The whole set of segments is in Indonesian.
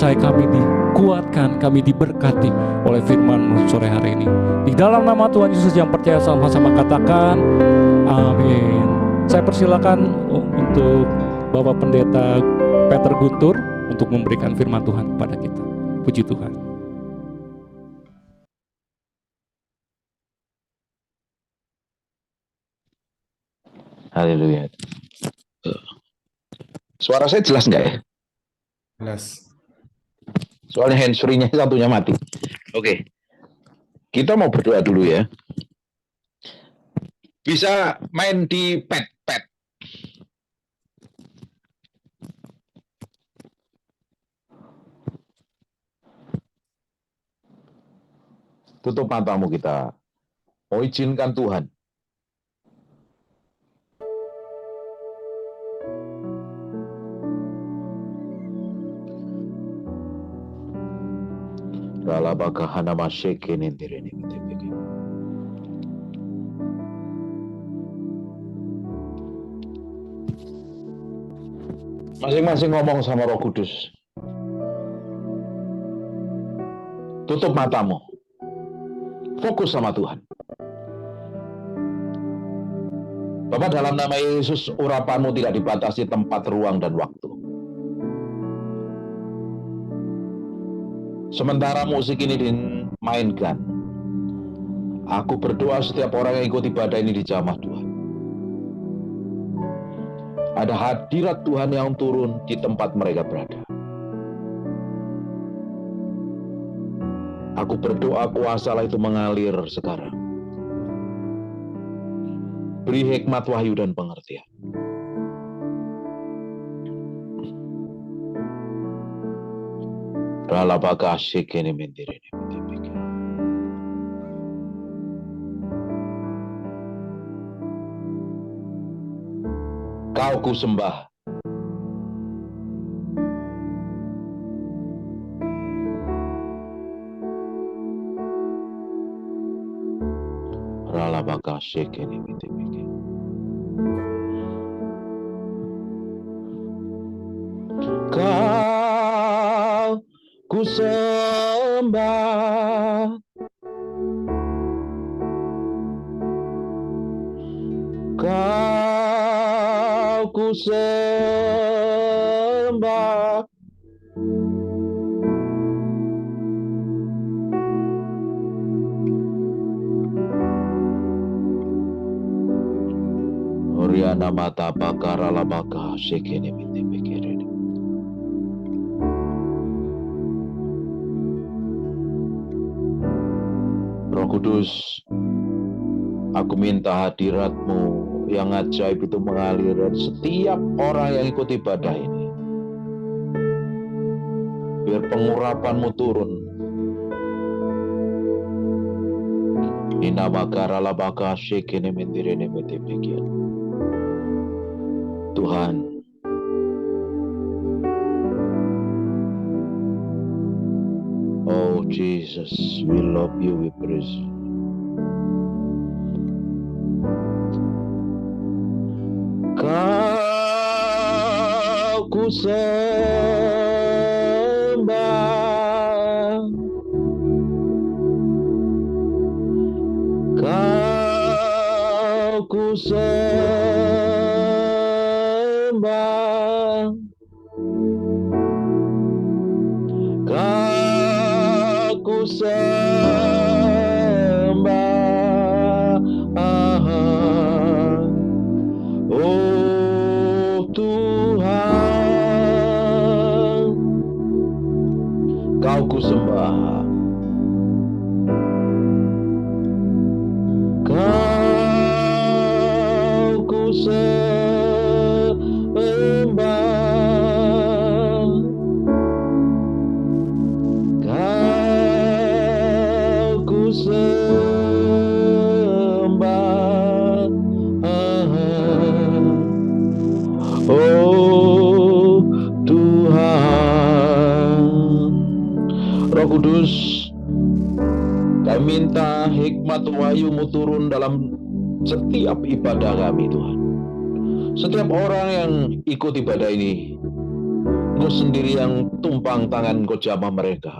percaya kami dikuatkan, kami diberkati oleh firman-Mu sore hari ini. Di dalam nama Tuhan Yesus yang percaya sama-sama katakan, amin. Saya persilakan untuk Bapak Pendeta Peter Guntur untuk memberikan firman Tuhan kepada kita. Puji Tuhan. Haleluya. Suara saya jelas nggak ya? Jelas. Soalnya hands-free-nya satunya mati. Oke. Kita mau berdoa dulu ya. Bisa main di pad. Tutup matamu kita. Mau izinkan Tuhan. Masing-masing ngomong sama Roh Kudus. Tutup matamu. Fokus sama Tuhan. Bapak, dalam nama Yesus, urapanmu tidak dibatasi tempat, ruang, dan waktu. Sementara musik ini dimainkan, aku berdoa setiap orang yang ikut ibadah ini dijamah Tuhan. Ada hadirat Tuhan yang turun di tempat mereka berada. Aku berdoa kuasa Allah itu mengalir sekarang. Beri hikmat, wahyu, dan pengertian. Ralabaka asyikini mendirini mentipika. Kau ku sembah. Ralabaka asyikini mentipika. Kau ku sembah, Kau ku sembah, Oriana mata bakara labaka shekene minte bekere. Roh Kudus, aku minta hadirat-Mu yang ajaib itu mengalir dari setiap orang yang ikut ibadah ini. Biar pengurapan-Mu turun. Ina bakara labaka shekene mendirene minte bekere. Tuhan, oh Jesus, we love you, we praise you. Kau ku sembah, Kau ku sembah, Kau ku sembah, oh Tuhan, Kau ku sembah, Kau ku sembah, Kau ku sembah, oh Tuhan. Roh Kudus, kami minta hikmat wahyu-Mu turun dalam setiap ibadah kami, Tuhan. Setiap orang yang ikut ibadah ini Engkau sendiri yang tumpang tangan, Engkau jamah mereka.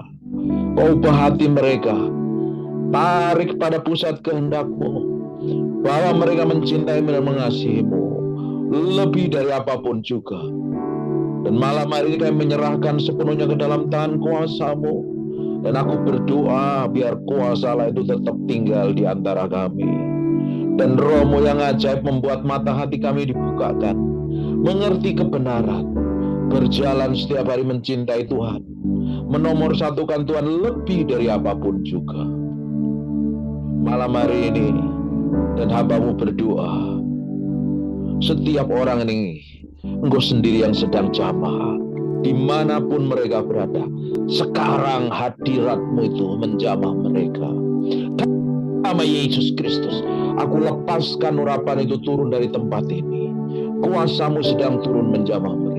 Kau ubah hati mereka, tarik pada pusat kehendak-Mu, bahwa mereka mencintai dan mengasihi-Mu lebih dari apapun juga. Dan malam hari ini kami menyerahkan sepenuhnya ke dalam tangan kuasa-Mu. Dan aku berdoa biar kuasa Allah itu tetap tinggal di antara kami. Dan Roh-Mu yang ajaib membuat mata hati kami dibukakan, mengerti kebenaran, berjalan setiap hari mencintai Tuhan, menomorsatukan Tuhan lebih dari apapun juga. Malam hari ini, dan hamba-Mu berdoa, setiap orang ini, Engkau sendiri yang sedang jamah, dimanapun mereka berada. Sekarang hadirat-Mu itu menjamah mereka. Nama Yesus Kristus, aku lepaskan urapan itu turun dari tempat ini. Kuasa-Mu sedang turun menjamah mereka.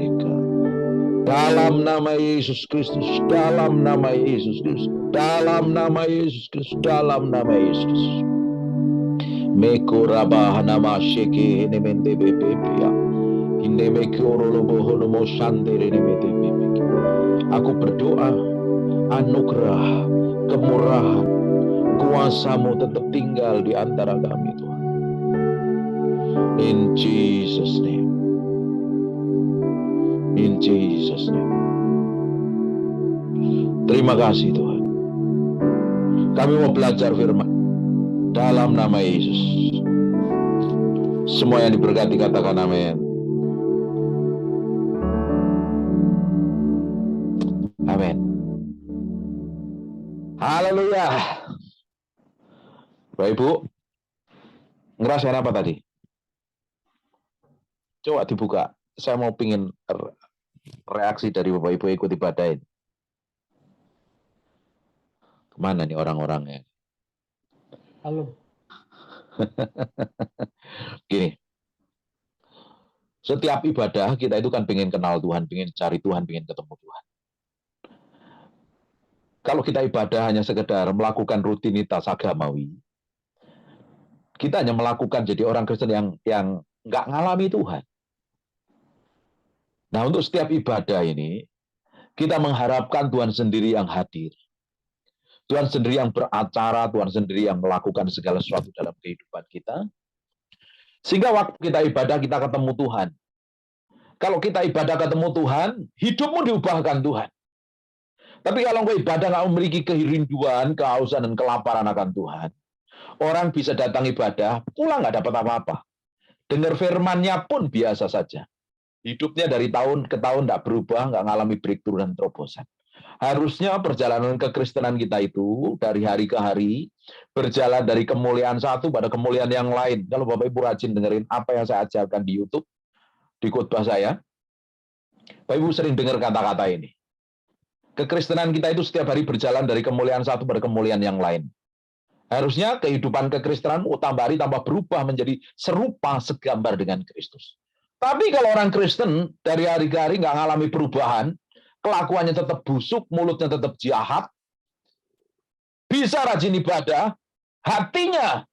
Dalam nama Yesus Kristus, dalam nama Yesus Kristus, dalam nama Yesus Kristus, dalam nama Yesus. Mekoraba nama sheke ini mendebebebia. Ini mekorolobohono mo shandere ini mendebebebia. Aku berdoa, anugerah, kemurahan, kuasa-Mu tetap tinggal di antara kami, Tuhan. In Jesus' name. In Jesus' name. Terima kasih, Tuhan. Kami mau belajar firman dalam nama Yesus. Semua yang diberkati katakan amin. Amin. Haleluya. Bapak Ibu, ngerasain apa tadi? Coba dibuka. Saya mau pingin reaksi dari Bapak Ibu ikut ibadah ini. Kemana nih orang-orangnya? Halo. Gini, setiap ibadah kita itu kan pengen kenal Tuhan, pengen cari Tuhan, pengen ketemu Tuhan. Kalau kita ibadah hanya sekedar melakukan rutinitas agamawi, kita hanya melakukan jadi orang Kristen yang nggak ngalami Tuhan. Nah, untuk setiap ibadah ini, kita mengharapkan Tuhan sendiri yang hadir. Tuhan sendiri yang beracara, Tuhan sendiri yang melakukan segala sesuatu dalam kehidupan kita. Sehingga waktu kita ibadah, kita ketemu Tuhan. Kalau kita ibadah ketemu Tuhan, hidupmu diubahkan Tuhan. Tapi kalau engkau ibadah nggak memiliki kerinduan, kehausan, dan kelaparan akan Tuhan, orang bisa datang ibadah, pulang nggak dapat apa-apa. Dengar firman-Nya pun biasa saja. Hidupnya dari tahun ke tahun nggak berubah, nggak ngalami breakthrough dan terobosan. Harusnya perjalanan kekristenan kita itu dari hari ke hari berjalan dari kemuliaan satu pada kemuliaan yang lain. Kalau Bapak Ibu rajin dengerin apa yang saya ajarkan di YouTube, di khotbah saya, Bapak Ibu sering dengar kata-kata ini. Kekristenan kita itu setiap hari berjalan dari kemuliaan satu pada kemuliaan yang lain. Harusnya kehidupan kekristenan tambah hari tambah berubah menjadi serupa segambar dengan Kristus. Tapi kalau orang Kristen dari hari ke hari nggak ngalami perubahan, kelakuannya tetap busuk, mulutnya tetap jahat, bisa rajin ibadah, hatinya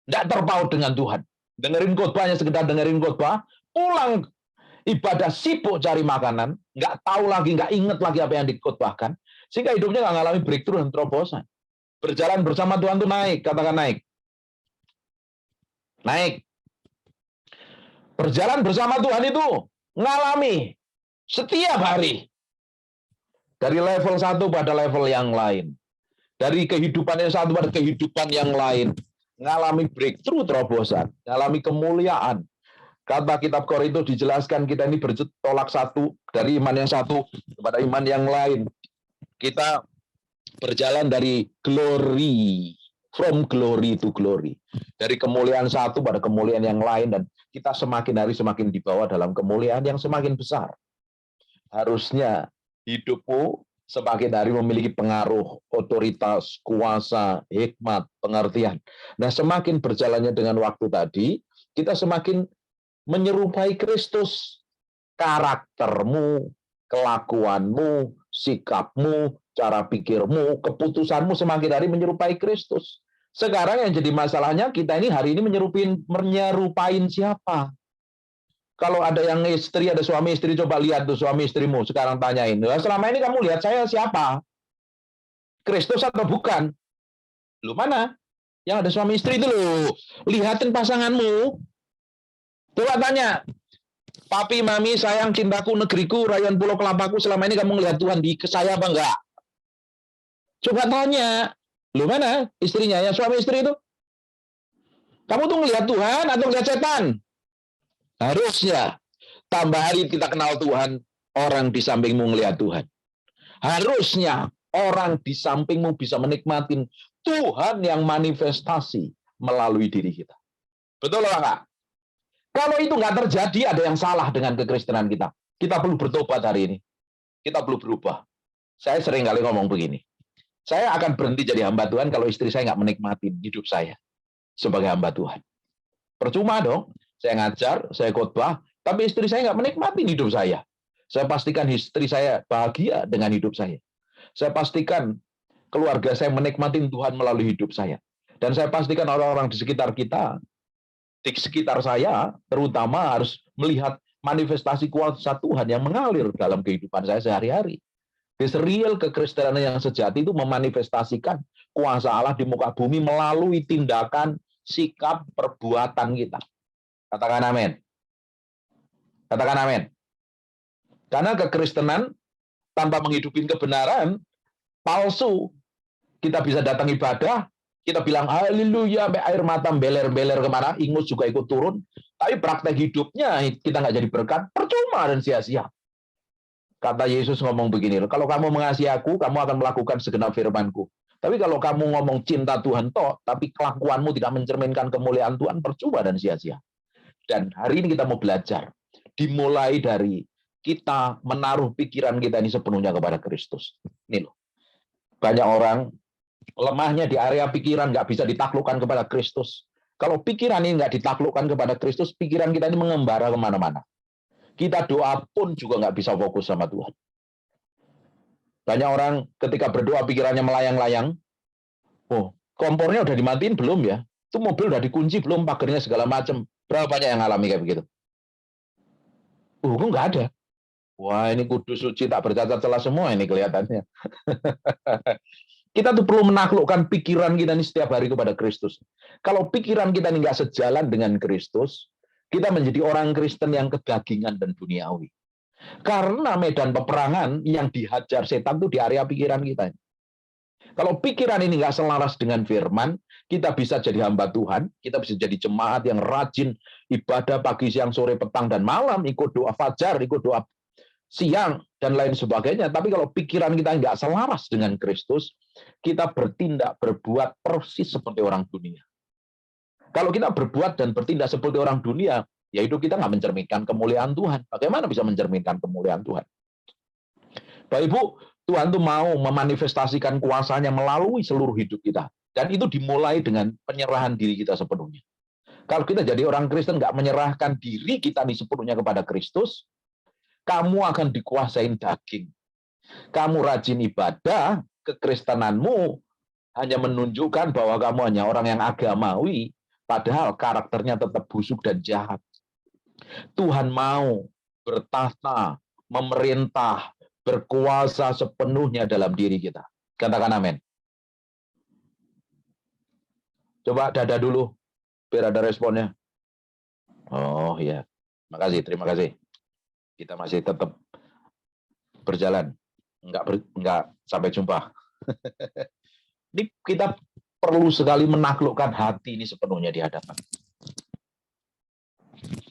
tidak terpaut dengan Tuhan. Dengerin khotbahnya sekedar dengerin khotbah, pulang ibadah sibuk cari makanan, nggak tahu lagi, nggak inget lagi apa yang dikhotbahkan, sehingga hidupnya nggak ngalami breakthrough dan terobosan. Berjalan bersama Tuhan itu naik, katakan naik. Naik. Berjalan bersama Tuhan itu ngalami setiap hari. Dari level satu pada level yang lain. Dari kehidupan yang satu pada kehidupan yang lain. Ngalami breakthrough terobosan. Ngalami kemuliaan. Kata kitab Korintus dijelaskan kita ini bertolak satu dari iman yang satu kepada iman yang lain. Kita berjalan dari glory, from glory to glory. Dari kemuliaan satu pada kemuliaan yang lain. Dan kita semakin hari semakin dibawa dalam kemuliaan yang semakin besar. Harusnya hidupmu semakin hari memiliki pengaruh, otoritas, kuasa, hikmat, pengertian. Nah, semakin berjalannya dengan waktu tadi, kita semakin menyerupai Kristus. Karaktermu, kelakuanmu, sikapmu, cara pikirmu, keputusanmu semakin hari menyerupai Kristus. Sekarang yang jadi masalahnya kita ini hari ini menyerupain siapa? Kalau ada yang istri, ada suami istri, coba lihat tuh suami istrimu. Sekarang tanyain, selama ini kamu lihat saya siapa? Kristus atau bukan? Lu mana? Yang ada suami istri itu loh. Lihatin pasanganmu. Coba tanya, papi, mami, sayang, cintaku, negeriku, rayuan pulau kelapaku, selama ini kamu ngelihat Tuhan di saya apa enggak? Coba tanya, lu mana istrinya? Yang suami istri itu? Kamu tuh ngelihat Tuhan atau ngelihat setan? Harusnya tambah hari kita kenal Tuhan, orang di sampingmu ngelihat Tuhan. Harusnya orang di sampingmu bisa menikmati Tuhan yang manifestasi melalui diri kita. Betul nggak? Kalau itu nggak terjadi, ada yang salah dengan kekristenan kita. Kita perlu bertobat hari ini. Kita perlu berubah. Saya sering kali ngomong begini. Saya akan berhenti jadi hamba Tuhan kalau istri saya nggak menikmati hidup saya sebagai hamba Tuhan. Percuma dong. Saya ngajar, saya khotbah, tapi istri saya nggak menikmati hidup saya. Saya pastikan istri saya bahagia dengan hidup saya. Saya pastikan keluarga saya menikmati Tuhan melalui hidup saya. Dan saya pastikan orang-orang di sekitar kita, di sekitar saya, terutama harus melihat manifestasi kuasa Tuhan yang mengalir dalam kehidupan saya sehari-hari. Real kekristenan yang sejati itu memanifestasikan kuasa Allah di muka bumi melalui tindakan, sikap, perbuatan kita. Katakan amin. Katakan amin. Karena kekristenan tanpa menghidupin kebenaran, palsu. Kita bisa datang ibadah, kita bilang haleluya, sampai air mata beler-beler kemana, ingus juga ikut turun, tapi praktek hidupnya kita nggak jadi berkat, percuma dan sia-sia. Kata Yesus ngomong begini, kalau kamu mengasihi aku, kamu akan melakukan segenap firman-Ku. Tapi kalau kamu ngomong cinta Tuhan toh, tapi kelakuanmu tidak mencerminkan kemuliaan Tuhan, percuma dan sia-sia. Dan hari ini kita mau belajar, dimulai dari kita menaruh pikiran kita ini sepenuhnya kepada Kristus. Ini loh, banyak orang lemahnya di area pikiran, nggak bisa ditaklukkan kepada Kristus. Kalau pikiran ini nggak ditaklukkan kepada Kristus, pikiran kita ini mengembara kemana-mana. Kita doa pun juga nggak bisa fokus sama Tuhan. Banyak orang ketika berdoa pikirannya melayang-layang, oh, kompornya udah dimatiin belum ya? Itu mobil udah dikunci belum, pagernya segala macam. Berapa banyak yang alami kayak begitu? Kok nggak ada? Wah, ini kudus suci tak bercacat celah semua ini kelihatannya. Kita tuh perlu menaklukkan pikiran kita ini setiap hari kepada Kristus. Kalau pikiran kita ini nggak sejalan dengan Kristus, kita menjadi orang Kristen yang kedagingan dan duniawi. Karena medan peperangan yang dihajar setan itu di area pikiran kita. Kalau pikiran ini nggak selaras dengan firman, kita bisa jadi hamba Tuhan, kita bisa jadi jemaat yang rajin ibadah pagi, siang, sore, petang, dan malam, ikut doa fajar, ikut doa siang, dan lain sebagainya. Tapi kalau pikiran kita nggak selaras dengan Kristus, kita bertindak, berbuat persis seperti orang dunia. Kalau kita berbuat dan bertindak seperti orang dunia, ya hidup kita nggak mencerminkan kemuliaan Tuhan. Bagaimana bisa mencerminkan kemuliaan Tuhan? Bapak Ibu, Tuhan tuh mau memanifestasikan kuasanya melalui seluruh hidup kita. Dan itu dimulai dengan penyerahan diri kita sepenuhnya. Kalau kita jadi orang Kristen nggak menyerahkan diri kita nih sepenuhnya kepada Kristus, kamu akan dikuasain daging. Kamu rajin ibadah, kekristenanmu hanya menunjukkan bahwa kamu hanya orang yang agamawi, padahal karakternya tetap busuk dan jahat. Tuhan mau bertahta, memerintah, berkuasa sepenuhnya dalam diri kita. Katakan amin. Coba dada dulu, biar ada responnya. Oh iya, terima kasih. Kita masih tetap berjalan, enggak sampai jumpa. Ini kita perlu sekali menaklukkan hati ini sepenuhnya di hadapan.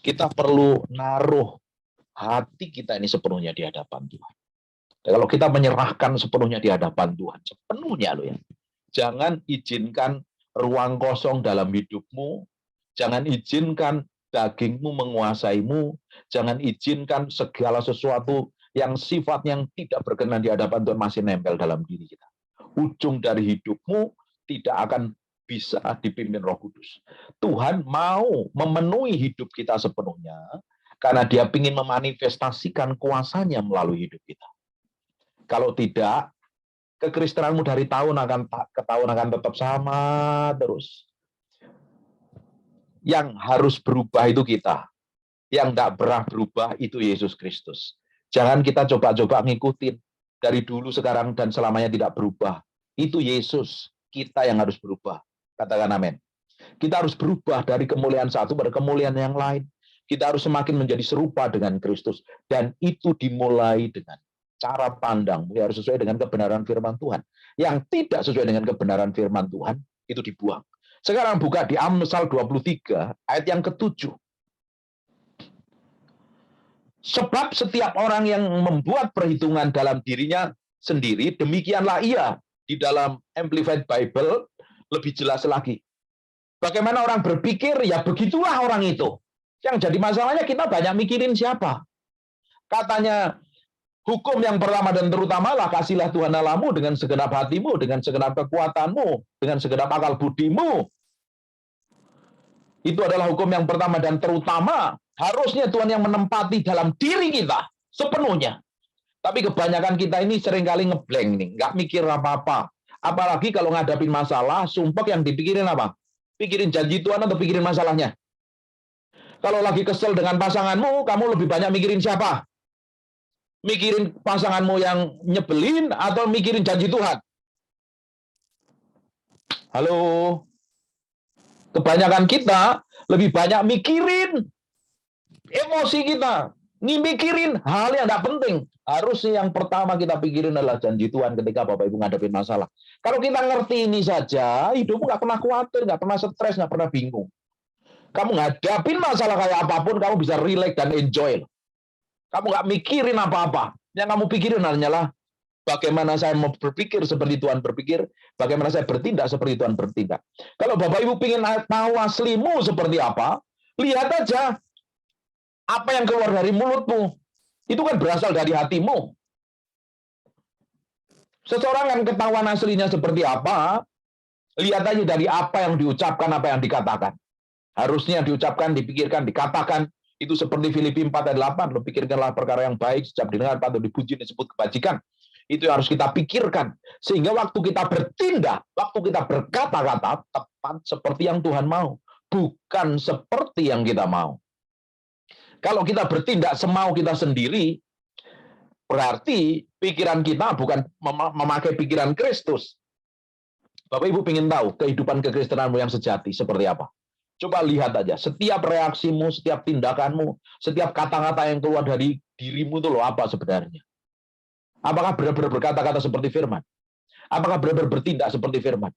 Kita perlu naruh hati kita ini sepenuhnya di hadapan Tuhan. Dan kalau kita menyerahkan sepenuhnya di hadapan Tuhan, sepenuhnya loh ya. Jangan izinkan ruang kosong dalam hidupmu, jangan izinkan dagingmu menguasaimu, jangan izinkan segala sesuatu yang sifatnya yang tidak berkenan di hadapan Tuhan masih nempel dalam diri kita. Ujung dari hidupmu tidak akan bisa dipimpin Roh Kudus. Tuhan mau memenuhi hidup kita sepenuhnya karena Dia ingin memanifestasikan kuasanya melalui hidup kita. Kalau tidak, kekristenanmu dari tahun ke tahun akan tetap sama terus. Yang harus berubah itu kita. Yang tidak pernah berubah itu Yesus Kristus. Jangan kita coba-coba ngikutin dari dulu, sekarang, dan selamanya tidak berubah. Itu Yesus. Kita yang harus berubah. Katakan amin. Kita harus berubah dari kemuliaan satu pada kemuliaan yang lain. Kita harus semakin menjadi serupa dengan Kristus. Dan itu dimulai dengan cara pandang. Harus sesuai dengan kebenaran firman Tuhan. Yang tidak sesuai dengan kebenaran firman Tuhan, itu dibuang. Sekarang buka di Amsal 23, ayat yang ke-7. Sebab setiap orang yang membuat perhitungan dalam dirinya sendiri, demikianlah ia. Di dalam Amplified Bible, lebih jelas lagi. Bagaimana orang berpikir, ya begitulah orang itu. Yang jadi masalahnya kita banyak mikirin siapa. Katanya, hukum yang pertama dan terutamalah, kasihlah Tuhan Allahmu dengan segenap hatimu, dengan segenap kekuatanmu, dengan segenap akal budimu. Itu adalah hukum yang pertama dan terutama. Harusnya Tuhan yang menempati dalam diri kita sepenuhnya. Tapi kebanyakan kita ini seringkali ngeblank nih, nggak mikir apa-apa. Apalagi kalau ngadapin masalah, sumpek yang dipikirin apa? Pikirin janji Tuhan atau pikirin masalahnya? Kalau lagi kesel dengan pasanganmu, kamu lebih banyak mikirin siapa? Mikirin pasanganmu yang nyebelin atau mikirin janji Tuhan? Halo? Kebanyakan kita lebih banyak mikirin emosi kita, mikirin hal yang tidak penting. Harusnya yang pertama kita pikirin adalah janji Tuhan ketika Bapak Ibu ngadepin masalah. Kalau kita ngerti ini saja, hidupmu nggak pernah khawatir, nggak pernah stres, nggak pernah bingung. Kamu ngadapin masalah kayak apapun, kamu bisa relax dan enjoy. Kamu nggak mikirin apa-apa. Yang kamu pikirin hanyalah bagaimana saya mau berpikir seperti Tuhan berpikir, bagaimana saya bertindak seperti Tuhan bertindak. Kalau Bapak Ibu ingin tahu aslimu seperti apa, lihat aja apa yang keluar dari mulutmu. Itu kan berasal dari hatimu. Seseorang yang ketahuan aslinya seperti apa, lihat aja dari apa yang diucapkan, apa yang dikatakan. Harusnya diucapkan, dipikirkan, dikatakan. Itu seperti Filipi 4 ayat 8. Lo pikirkanlah perkara yang baik, setiap didengar, patut dipuji, disebut kebajikan. Itu yang harus kita pikirkan. Sehingga waktu kita bertindak, waktu kita berkata-kata, tepat seperti yang Tuhan mau. Bukan seperti yang kita mau. Kalau kita bertindak semau kita sendiri, berarti pikiran kita bukan memakai pikiran Kristus. Bapak Ibu ingin tahu kehidupan kekristenanmu yang sejati seperti apa? Coba lihat aja, setiap reaksimu, setiap tindakanmu, setiap kata-kata yang keluar dari dirimu itu loh apa sebenarnya? Apakah benar-benar berkata-kata seperti firman? Apakah benar-benar bertindak seperti firman?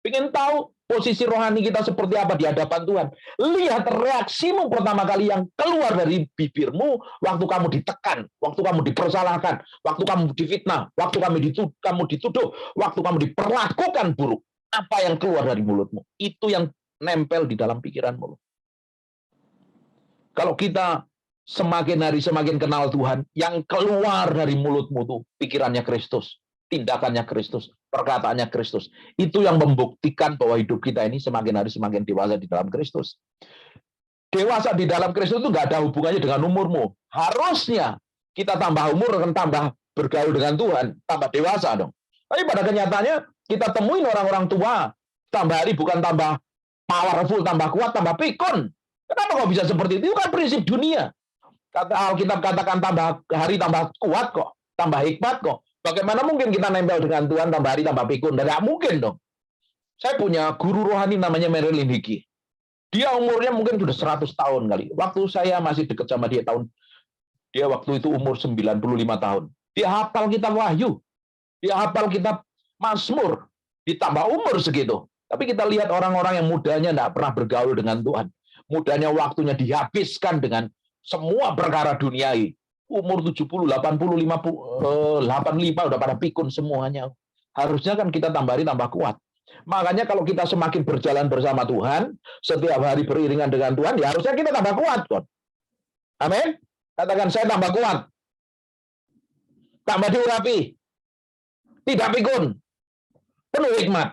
Ingin tahu posisi rohani kita seperti apa di hadapan Tuhan? Lihat reaksimu pertama kali yang keluar dari bibirmu waktu kamu ditekan, waktu kamu dipersalahkan, waktu kamu difitnah, waktu kamu dituduh, waktu kamu diperlakukan buruk. Apa yang keluar dari mulutmu? Itu yang nempel di dalam pikiranmu. Kalau kita semakin hari semakin kenal Tuhan, yang keluar dari mulutmu tuh pikirannya Kristus, tindakannya Kristus, perkataannya Kristus. Itu yang membuktikan bahwa hidup kita ini semakin hari semakin dewasa di dalam Kristus. Dewasa di dalam Kristus itu nggak ada hubungannya dengan umurmu. Harusnya kita tambah umur akan tambah bergaul dengan Tuhan, tambah dewasa dong. Tapi pada kenyataannya kita temuin orang-orang tua, tambah hari bukan tambah powerful, tambah kuat, tambah pikun. Kenapa kok bisa seperti itu? Itu kan prinsip dunia. Kata Alkitab katakan tambah hari tambah kuat kok, tambah hikmat kok. Bagaimana mungkin kita nempel dengan Tuhan tambah hari tambah pikun? Tidak mungkin dong. Saya punya guru rohani namanya Marilyn Hickey. Dia umurnya mungkin sudah 100 tahun kali. Waktu saya masih dekat sama dia waktu itu umur 95 tahun. Dia hafal kitab Wahyu. Dia hafal kitab Mazmur. Ditambah umur segitu. Tapi kita lihat orang-orang yang mudanya tidak pernah bergaul dengan Tuhan. Mudanya waktunya dihabiskan dengan semua perkara duniai. Umur 70, 80, 50, 85 udah pada pikun semuanya. Harusnya kan kita tambah hari tambah kuat. Makanya kalau kita semakin berjalan bersama Tuhan, setiap hari beriringan dengan Tuhan, ya harusnya kita tambah kuat. Amin. Katakan saya tambah kuat. Tambah diurapi. Tidak pikun. Penuh hikmat.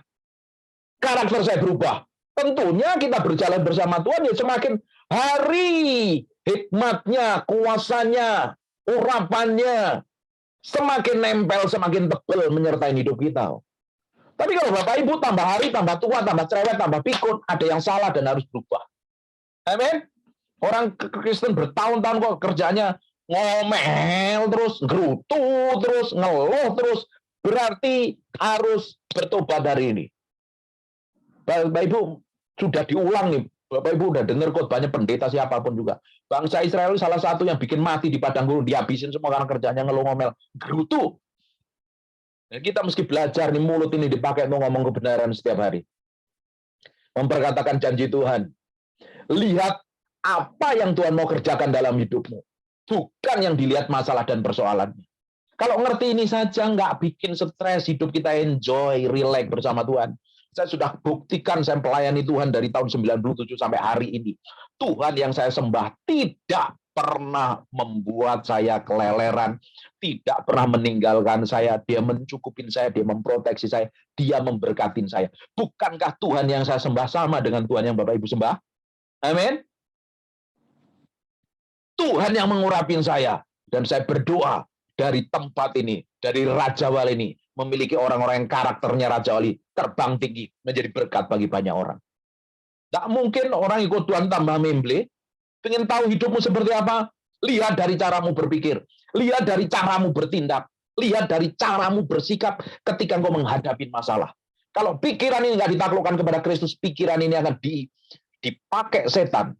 Karakter saya berubah. Tentunya kita berjalan bersama Tuhan, ya semakin hari hikmatnya, kuasanya, urapannya semakin nempel, semakin tebal menyertai hidup kita. Tapi kalau Bapak Ibu tambah hari, tambah tua, tambah cerewet, tambah pikun, ada yang salah dan harus berubah. Amin. Orang Kristen bertahun-tahun kok kerjanya ngomel terus, gerutu terus, ngeluh terus. Berarti harus bertobat hari ini. Bapak Ibu sudah diulang nih. Bapak Ibu udah dengar khotbahnya pendeta siapapun juga. Bangsa Israel salah satu yang bikin mati di padang gurun, dihabisin semua karena kerjanya ngeluh ngomel, gerutu. Dan kita mesti belajar nih, mulut ini dipakai untuk ngomong kebenaran setiap hari. Memperkatakan janji Tuhan. Lihat apa yang Tuhan mau kerjakan dalam hidupmu. Bukan yang dilihat masalah dan persoalannya. Kalau ngerti ini saja, nggak bikin stres, hidup kita enjoy, relax bersama Tuhan. Saya sudah buktikan saya melayani Tuhan dari tahun 97 sampai hari ini. Tuhan yang saya sembah tidak pernah membuat saya keleleran, tidak pernah meninggalkan saya, dia mencukupin saya, dia memproteksi saya, dia memberkatin saya. Bukankah Tuhan yang saya sembah sama dengan Tuhan yang Bapak Ibu sembah? Amin. Tuhan yang mengurapin saya, dan saya berdoa dari tempat ini, dari Raja Wali ini, memiliki orang-orang yang karakternya Raja Wali terbang tinggi, menjadi berkat bagi banyak orang. Tidak mungkin orang ikut Tuhan tambah memble. Pengen tahu hidupmu seperti apa? Lihat dari caramu berpikir, lihat dari caramu bertindak, lihat dari caramu bersikap ketika engkau menghadapi masalah. Kalau pikiran ini nggak ditaklukkan kepada Kristus, pikiran ini akan dipakai setan,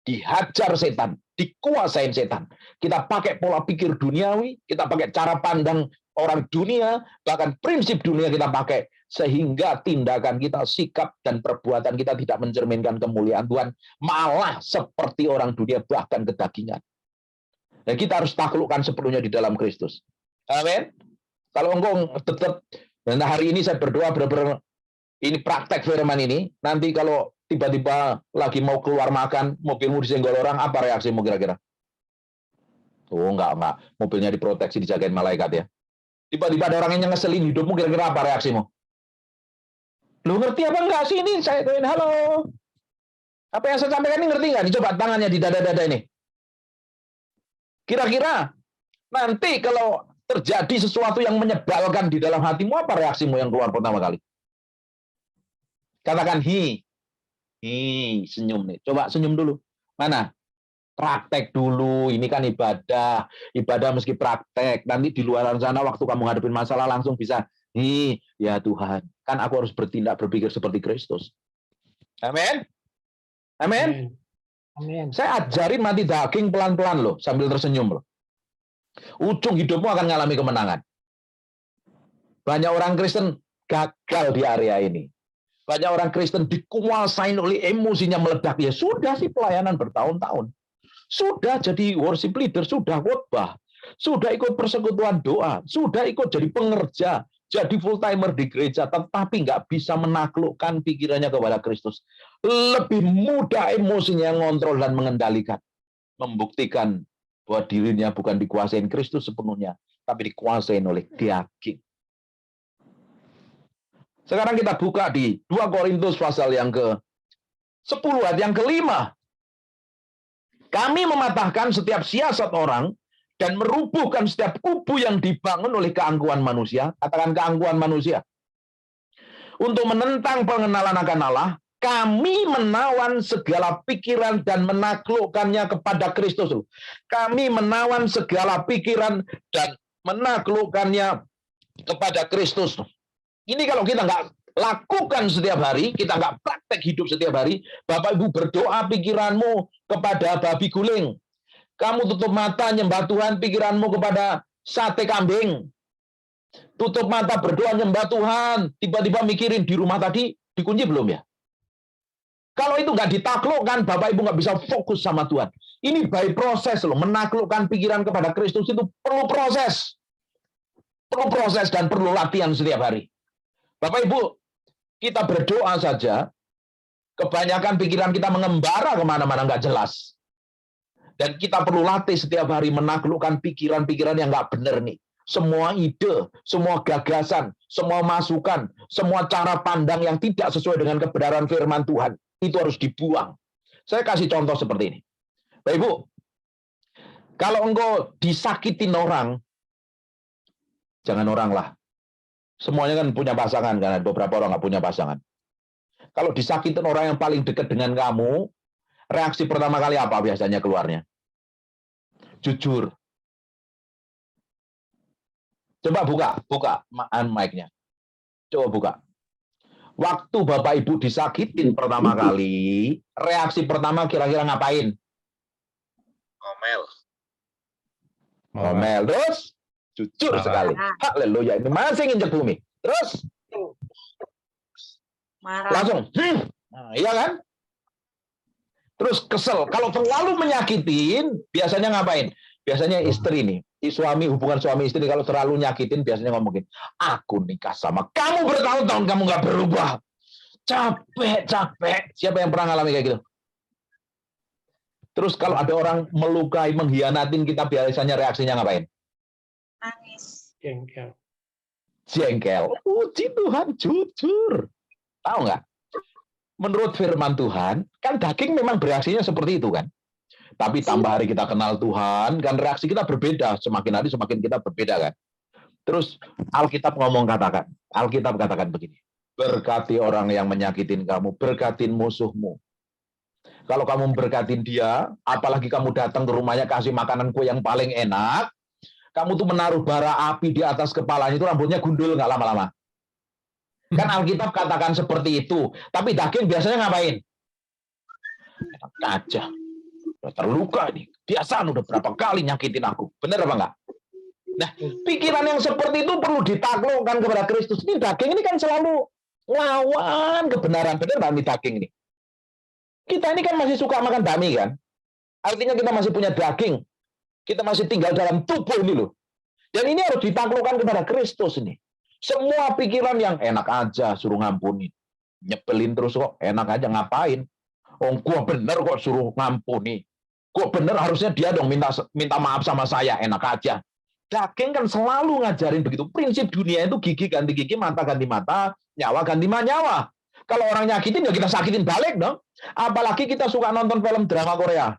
dihajar setan, dikuasain setan. Kita pakai pola pikir duniawi, kita pakai cara pandang orang dunia, bahkan prinsip dunia kita pakai, sehingga tindakan kita, sikap, dan perbuatan kita tidak mencerminkan kemuliaan Tuhan, malah seperti orang dunia, bahkan kedagingan. Dan kita harus taklukkan sepenuhnya di dalam Kristus. Amin. Kalau engkau tetap, dan hari ini saya berdoa benar-benar ini praktek firman ini, nanti kalau tiba-tiba lagi mau keluar makan, mobilmu disenggol orang, apa reaksimu kira-kira? Oh, enggak. Mobilnya diproteksi, dijagain malaikat ya. Tiba-tiba ada orang yang ngeselin hidupmu, kira-kira apa reaksimu? Lu ngerti apa enggak sih ini? Saya tanya, halo. Apa yang saya sampaikan ini ngerti enggak? Coba tangannya di dada-dada ini. Kira-kira nanti kalau terjadi sesuatu yang menyebalkan di dalam hatimu, apa reaksimu yang keluar pertama kali? Katakan hi, senyum nih. Coba senyum dulu. Mana? Praktek dulu. Ini kan ibadah. Ibadah meski praktek. Nanti di luar sana waktu kamu ngadepin masalah langsung bisa, ya Tuhan, kan aku harus bertindak berpikir seperti Kristus. Amin. Amin. Amin. Saya ajarin mati daging pelan-pelan loh, sambil tersenyum loh. Ujung hidupmu akan mengalami kemenangan. Banyak orang Kristen gagal di area ini. Banyak orang Kristen dikuasain oleh emosinya meledak. Ya sudah sih pelayanan bertahun-tahun. Sudah jadi worship leader, sudah khotbah, sudah ikut persekutuan doa, sudah ikut jadi pengerja, jadi full-timer di gereja, tetapi nggak bisa menaklukkan pikirannya kepada Kristus. Lebih mudah emosinya ngontrol dan mengendalikan. Membuktikan bahwa dirinya bukan dikuasain Kristus sepenuhnya, tapi dikuasain oleh daging. Sekarang kita buka di 2 Korintus pasal yang ke-10 ayat yang ke-5. Kami mematahkan setiap siasat orang dan merubuhkan setiap kubu yang dibangun oleh keangkuhan manusia. Katakan keangkuhan manusia. Untuk menentang pengenalan akan Allah, kami menawan segala pikiran dan menaklukkannya kepada Kristus. Kami menawan segala pikiran dan menaklukkannya kepada Kristus. Ini kalau kita nggak lakukan setiap hari, kita nggak praktek hidup setiap hari, Bapak Ibu berdoa pikiranmu kepada babi guling. Kamu tutup mata nyembah Tuhan, pikiranmu kepada sate kambing. Tutup mata berdoa nyembah Tuhan, tiba-tiba mikirin di rumah tadi, dikunci belum ya? Kalau itu nggak ditaklukkan, Bapak Ibu nggak bisa fokus sama Tuhan. Ini by proses loh, menaklukkan pikiran kepada Kristus itu perlu proses. Perlu proses dan perlu latihan setiap hari. Bapak Ibu, kita berdoa saja, kebanyakan pikiran kita mengembara kemana-mana nggak jelas. Dan kita perlu latih setiap hari menaklukkan pikiran-pikiran yang nggak benar nih. Semua ide, semua gagasan, semua masukan, semua cara pandang yang tidak sesuai dengan kebenaran firman Tuhan, itu harus dibuang. Saya kasih contoh seperti ini. Bapak Ibu, kalau engkau disakitin orang, jangan orang lah. Semuanya kan punya pasangan, kan? Beberapa orang nggak punya pasangan. Kalau disakitin orang yang paling dekat dengan kamu, Reaksi pertama kali apa biasanya keluarnya? Jujur. Coba buka mic-nya. Coba buka. Waktu Bapak Ibu disakitin pertama kali, reaksi pertama kira-kira ngapain? Ngomel. Terus? Jujur sekali. Haleluya. Ini masih nginjek bumi. Terus? Marah. Langsung. Nah, iya kan? Terus kesel. Kalau terlalu menyakitin, biasanya ngapain? Biasanya istri nih. Hubungan suami istri kalau terlalu nyakitin, biasanya ngomongin, aku nikah sama kamu bertahun-tahun, kamu nggak berubah. Capek. Siapa yang pernah ngalami kayak gitu? Terus kalau ada orang melukai, mengkhianatin kita, biasanya reaksinya ngapain? Nangis. Jengkel. Puji Tuhan, jujur. Tahu nggak? Menurut firman Tuhan, kan daging memang bereaksinya seperti itu kan. Tapi tambah hari kita kenal Tuhan, kan reaksi kita berbeda. Semakin hari semakin kita berbeda kan. Terus Alkitab katakan begini. Berkati orang yang menyakitin kamu, berkatin musuhmu. Kalau kamu berkatin dia, apalagi kamu datang ke rumahnya kasih makanan kue yang paling enak, kamu tuh menaruh bara api di atas kepalanya, itu rambutnya gundul nggak lama-lama. Kan Alkitab katakan seperti itu. Tapi daging biasanya ngapain? Enak aja. Udah terluka nih. Biasaan udah berapa kali nyakitin aku. Bener apa enggak? Nah, pikiran yang seperti itu perlu ditaklukkan kepada Kristus. Ini daging ini kan selalu lawan kebenaran. Bener nggak nih daging ini? Kita ini kan masih suka makan dami kan? Artinya kita masih punya daging. Kita masih tinggal dalam tubuh ini loh. Dan ini harus ditaklukkan kepada Kristus ini. Semua pikiran yang enak aja suruh ngampuni. Nyebelin terus kok, enak aja ngapain? Oh, gua bener kok suruh ngampuni. Gua bener harusnya dia dong minta maaf sama saya, enak aja. Daging kan selalu ngajarin begitu. Prinsip dunia itu gigi ganti gigi, mata ganti mata, nyawa ganti nyawa. Kalau orang nyakitin ya kita sakitin balik dong. Apalagi kita suka nonton film drama Korea.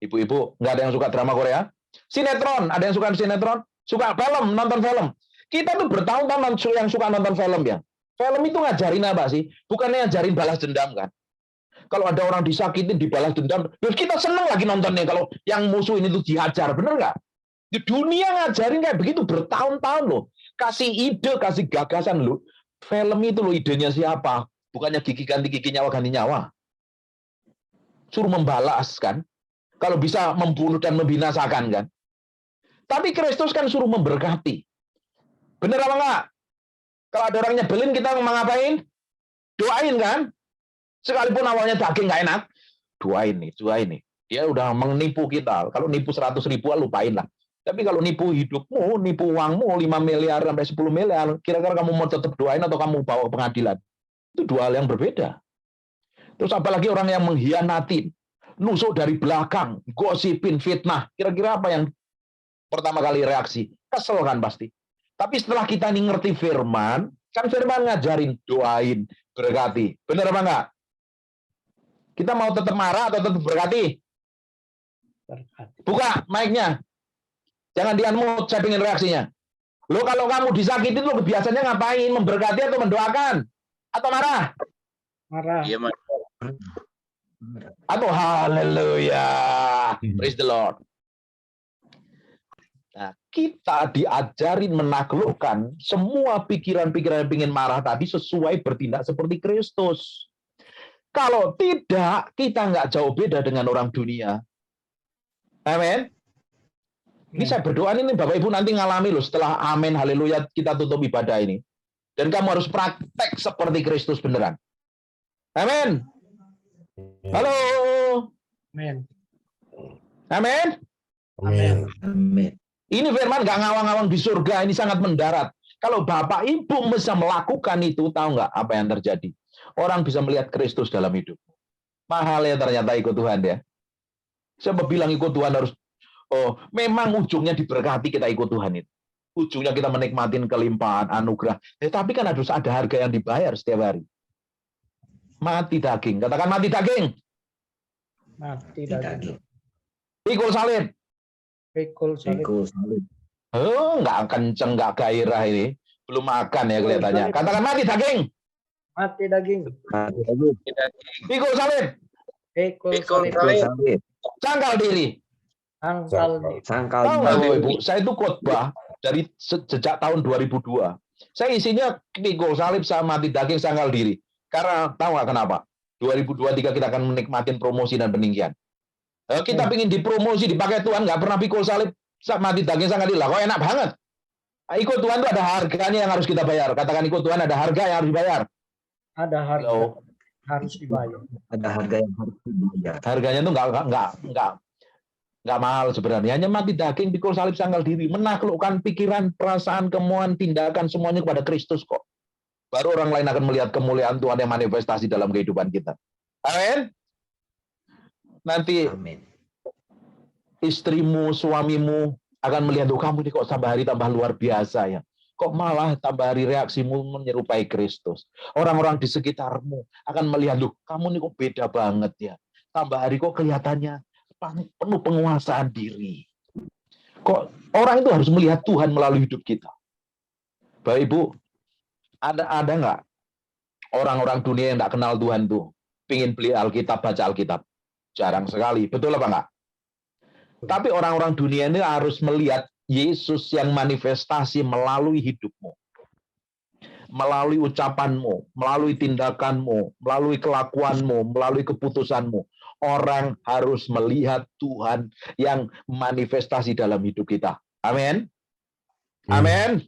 Ibu-ibu, nggak ada yang suka drama Korea? Sinetron, ada yang suka sinetron? Suka film, nonton film. Kita tuh bertahun-tahun yang suka nonton film ya. Film itu ngajarin apa sih? Bukannya ngajarin balas dendam kan? Kalau ada orang disakitin, dibalas dendam, terus kita seneng lagi nontonnya. Kalau yang musuh ini tuh dihajar, bener nggak? Di dunia ngajarin kayak begitu bertahun-tahun loh. Kasih ide, kasih gagasan loh. Film itu loh idenya siapa? Bukannya gigi ganti gigi, nyawa ganti nyawa. Suruh membalas kan? Kalau bisa membunuh dan membinasakan kan? Tapi Kristus kan suruh memberkati. Bener apa enggak? Kalau ada orang nyebelin kita mau ngapain? Doain kan? Sekalipun awalnya daging nggak enak, doain nih. Dia udah menipu kita. Kalau nipu 100.000 lupain lah. Tapi kalau nipu hidupmu, nipu uangmu 5 miliar sampai 10 miliar, kira-kira kamu mau tetap doain atau kamu bawa ke pengadilan? Itu dua hal yang berbeda. Terus apalagi orang yang mengkhianatin, nusuk dari belakang, gosipin, fitnah. Kira-kira apa yang pertama kali reaksi? Kesel kan pasti. Tapi setelah kita nih ngerti firman, kan firman ngajarin, doain, berkati. Bener apa enggak? Kita mau tetap marah atau tetap berkati? Buka mic-nya. Jangan di-unmute, saya pengen reaksinya. Lo kalau kamu disakitin, lo biasanya ngapain? Memberkati atau mendoakan? Atau marah? Marah. Iya, Mas. Atau haleluya. Praise the Lord. Nah, kita diajarin menaklukkan semua pikiran-pikiran yang ingin marah tadi sesuai bertindak seperti Kristus. Kalau tidak, kita nggak jauh beda dengan orang dunia. Amin. Ini saya berdoa ini Bapak Ibu nanti ngalami loh setelah amin, haleluya, kita tutup ibadah ini. Dan kamu harus praktek seperti Kristus beneran. Amin. Halo. Amin. Amin. Amin. Ini firman nggak ngawang-ngawang di surga, ini sangat mendarat. Kalau Bapak Ibu bisa melakukan itu, tahu nggak apa yang terjadi? Orang bisa melihat Kristus dalam hidupmu. Mahal ya ternyata ikut Tuhan ya. Siapa bilang ikut Tuhan harus, oh memang ujungnya diberkati kita ikut Tuhan itu. Ujungnya kita menikmatin kelimpahan, anugerah. Tapi kan harus ada harga yang dibayar setiap hari. Mati daging. Katakan mati daging. Mati daging. Pikul salib. Pikul salib. Oh, nggak kenceng, nggak gairah ini. Belum makan ya kelihatannya. Katakan mati daging. Mati daging. Pikul salib. Pikul Pikul salib. salib. Sangkal diri. Sangkal diri. Sangkal Tahu nggak Bapak diri. Ibu, saya itu khotbah dari sejak tahun 2002. Saya isinya pikul salib sama mati daging sangkal diri. Karena tahu nggak kenapa? 2023 kita akan menikmatin promosi dan peninggian. Kita ingin dipromosi, dipakai Tuhan, nggak pernah pikul salib, mati daging sangkal diri. Lah, kok enak banget. Ikut Tuhan itu ada harganya yang harus kita bayar. Katakan ikut Tuhan ada harga yang harus dibayar. Ada harga Halo. harus dibayar. Ada harga yang harus dibayar. Harganya tuh nggak mahal sebenarnya. Hanya mati daging, pikul salib, sangkal diri, menaklukkan pikiran, perasaan, kemauan, tindakan semuanya kepada Kristus kok. Baru orang lain akan melihat kemuliaan Tuhan yang manifestasi dalam kehidupan kita. Amin. Nanti Amin. istrimu, suamimu akan melihat, oh, kamu ini kok tambah hari tambah luar biasa ya. Kok malah tambah hari reaksimu menyerupai Kristus. Orang-orang di sekitarmu akan melihat, loh, kamu ini kok beda banget ya. Tambah hari kok kelihatannya penuh penguasaan diri. Kok orang itu harus melihat Tuhan melalui hidup kita. Bapak Ibu, ada nggak orang-orang dunia yang nggak kenal Tuhan tuh pingin beli Alkitab, baca Alkitab? Jarang sekali, betul apa enggak? Tapi orang-orang dunia ini harus melihat Yesus yang manifestasi melalui hidupmu, melalui ucapanmu, melalui tindakanmu, melalui kelakuanmu, melalui keputusanmu. Orang harus melihat Tuhan yang manifestasi dalam hidup kita. Amin. Amin.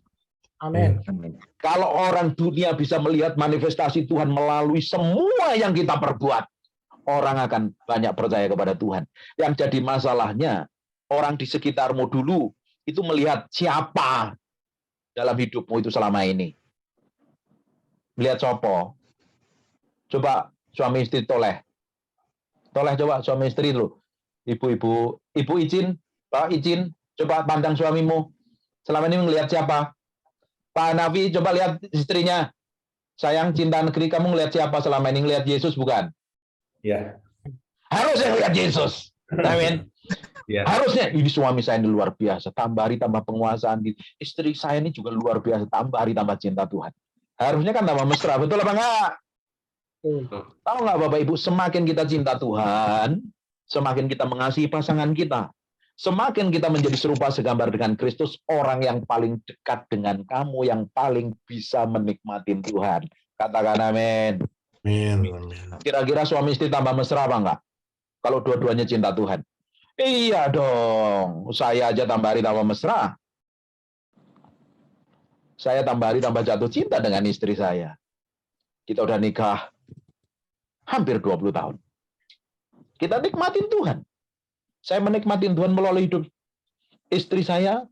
Amin. Amin. Kalau orang dunia bisa melihat manifestasi Tuhan melalui semua yang kita perbuat, orang akan banyak percaya kepada Tuhan. Yang jadi masalahnya, orang di sekitarmu dulu itu melihat siapa dalam hidupmu itu selama ini. Melihat sopo. Coba suami istri toleh. Toleh coba suami istri dulu. Ibu izin, Pak izin, coba pandang suamimu. Selama ini melihat siapa? Pak Nafi, coba lihat istrinya. Sayang, cinta negeri, kamu melihat siapa selama ini? Melihat Yesus bukan? Ya. Harusnya melihat Yesus. Amin. Ya. Harusnya ini suami saya ini luar biasa, tambah hari tambah penguasaan. Istri saya ini juga luar biasa, tambah hari tambah cinta Tuhan. Harusnya kan tambah mesra, betul apa enggak? Tahu nggak Bapak Ibu, semakin kita cinta Tuhan, semakin kita mengasihi pasangan kita, semakin kita menjadi serupa segambar dengan Kristus, orang yang paling dekat dengan kamu, yang paling bisa menikmati Tuhan. Katakan amin. Amin. Kira-kira suami istri tambah mesra apa enggak? Kalau dua-duanya cinta Tuhan. Iya dong, saya aja tambah hari tambah mesra. Saya tambah hari tambah jatuh cinta dengan istri saya. Kita udah nikah hampir 20 tahun. Kita nikmatin Tuhan. Saya menikmatin Tuhan melalui hidup istri saya.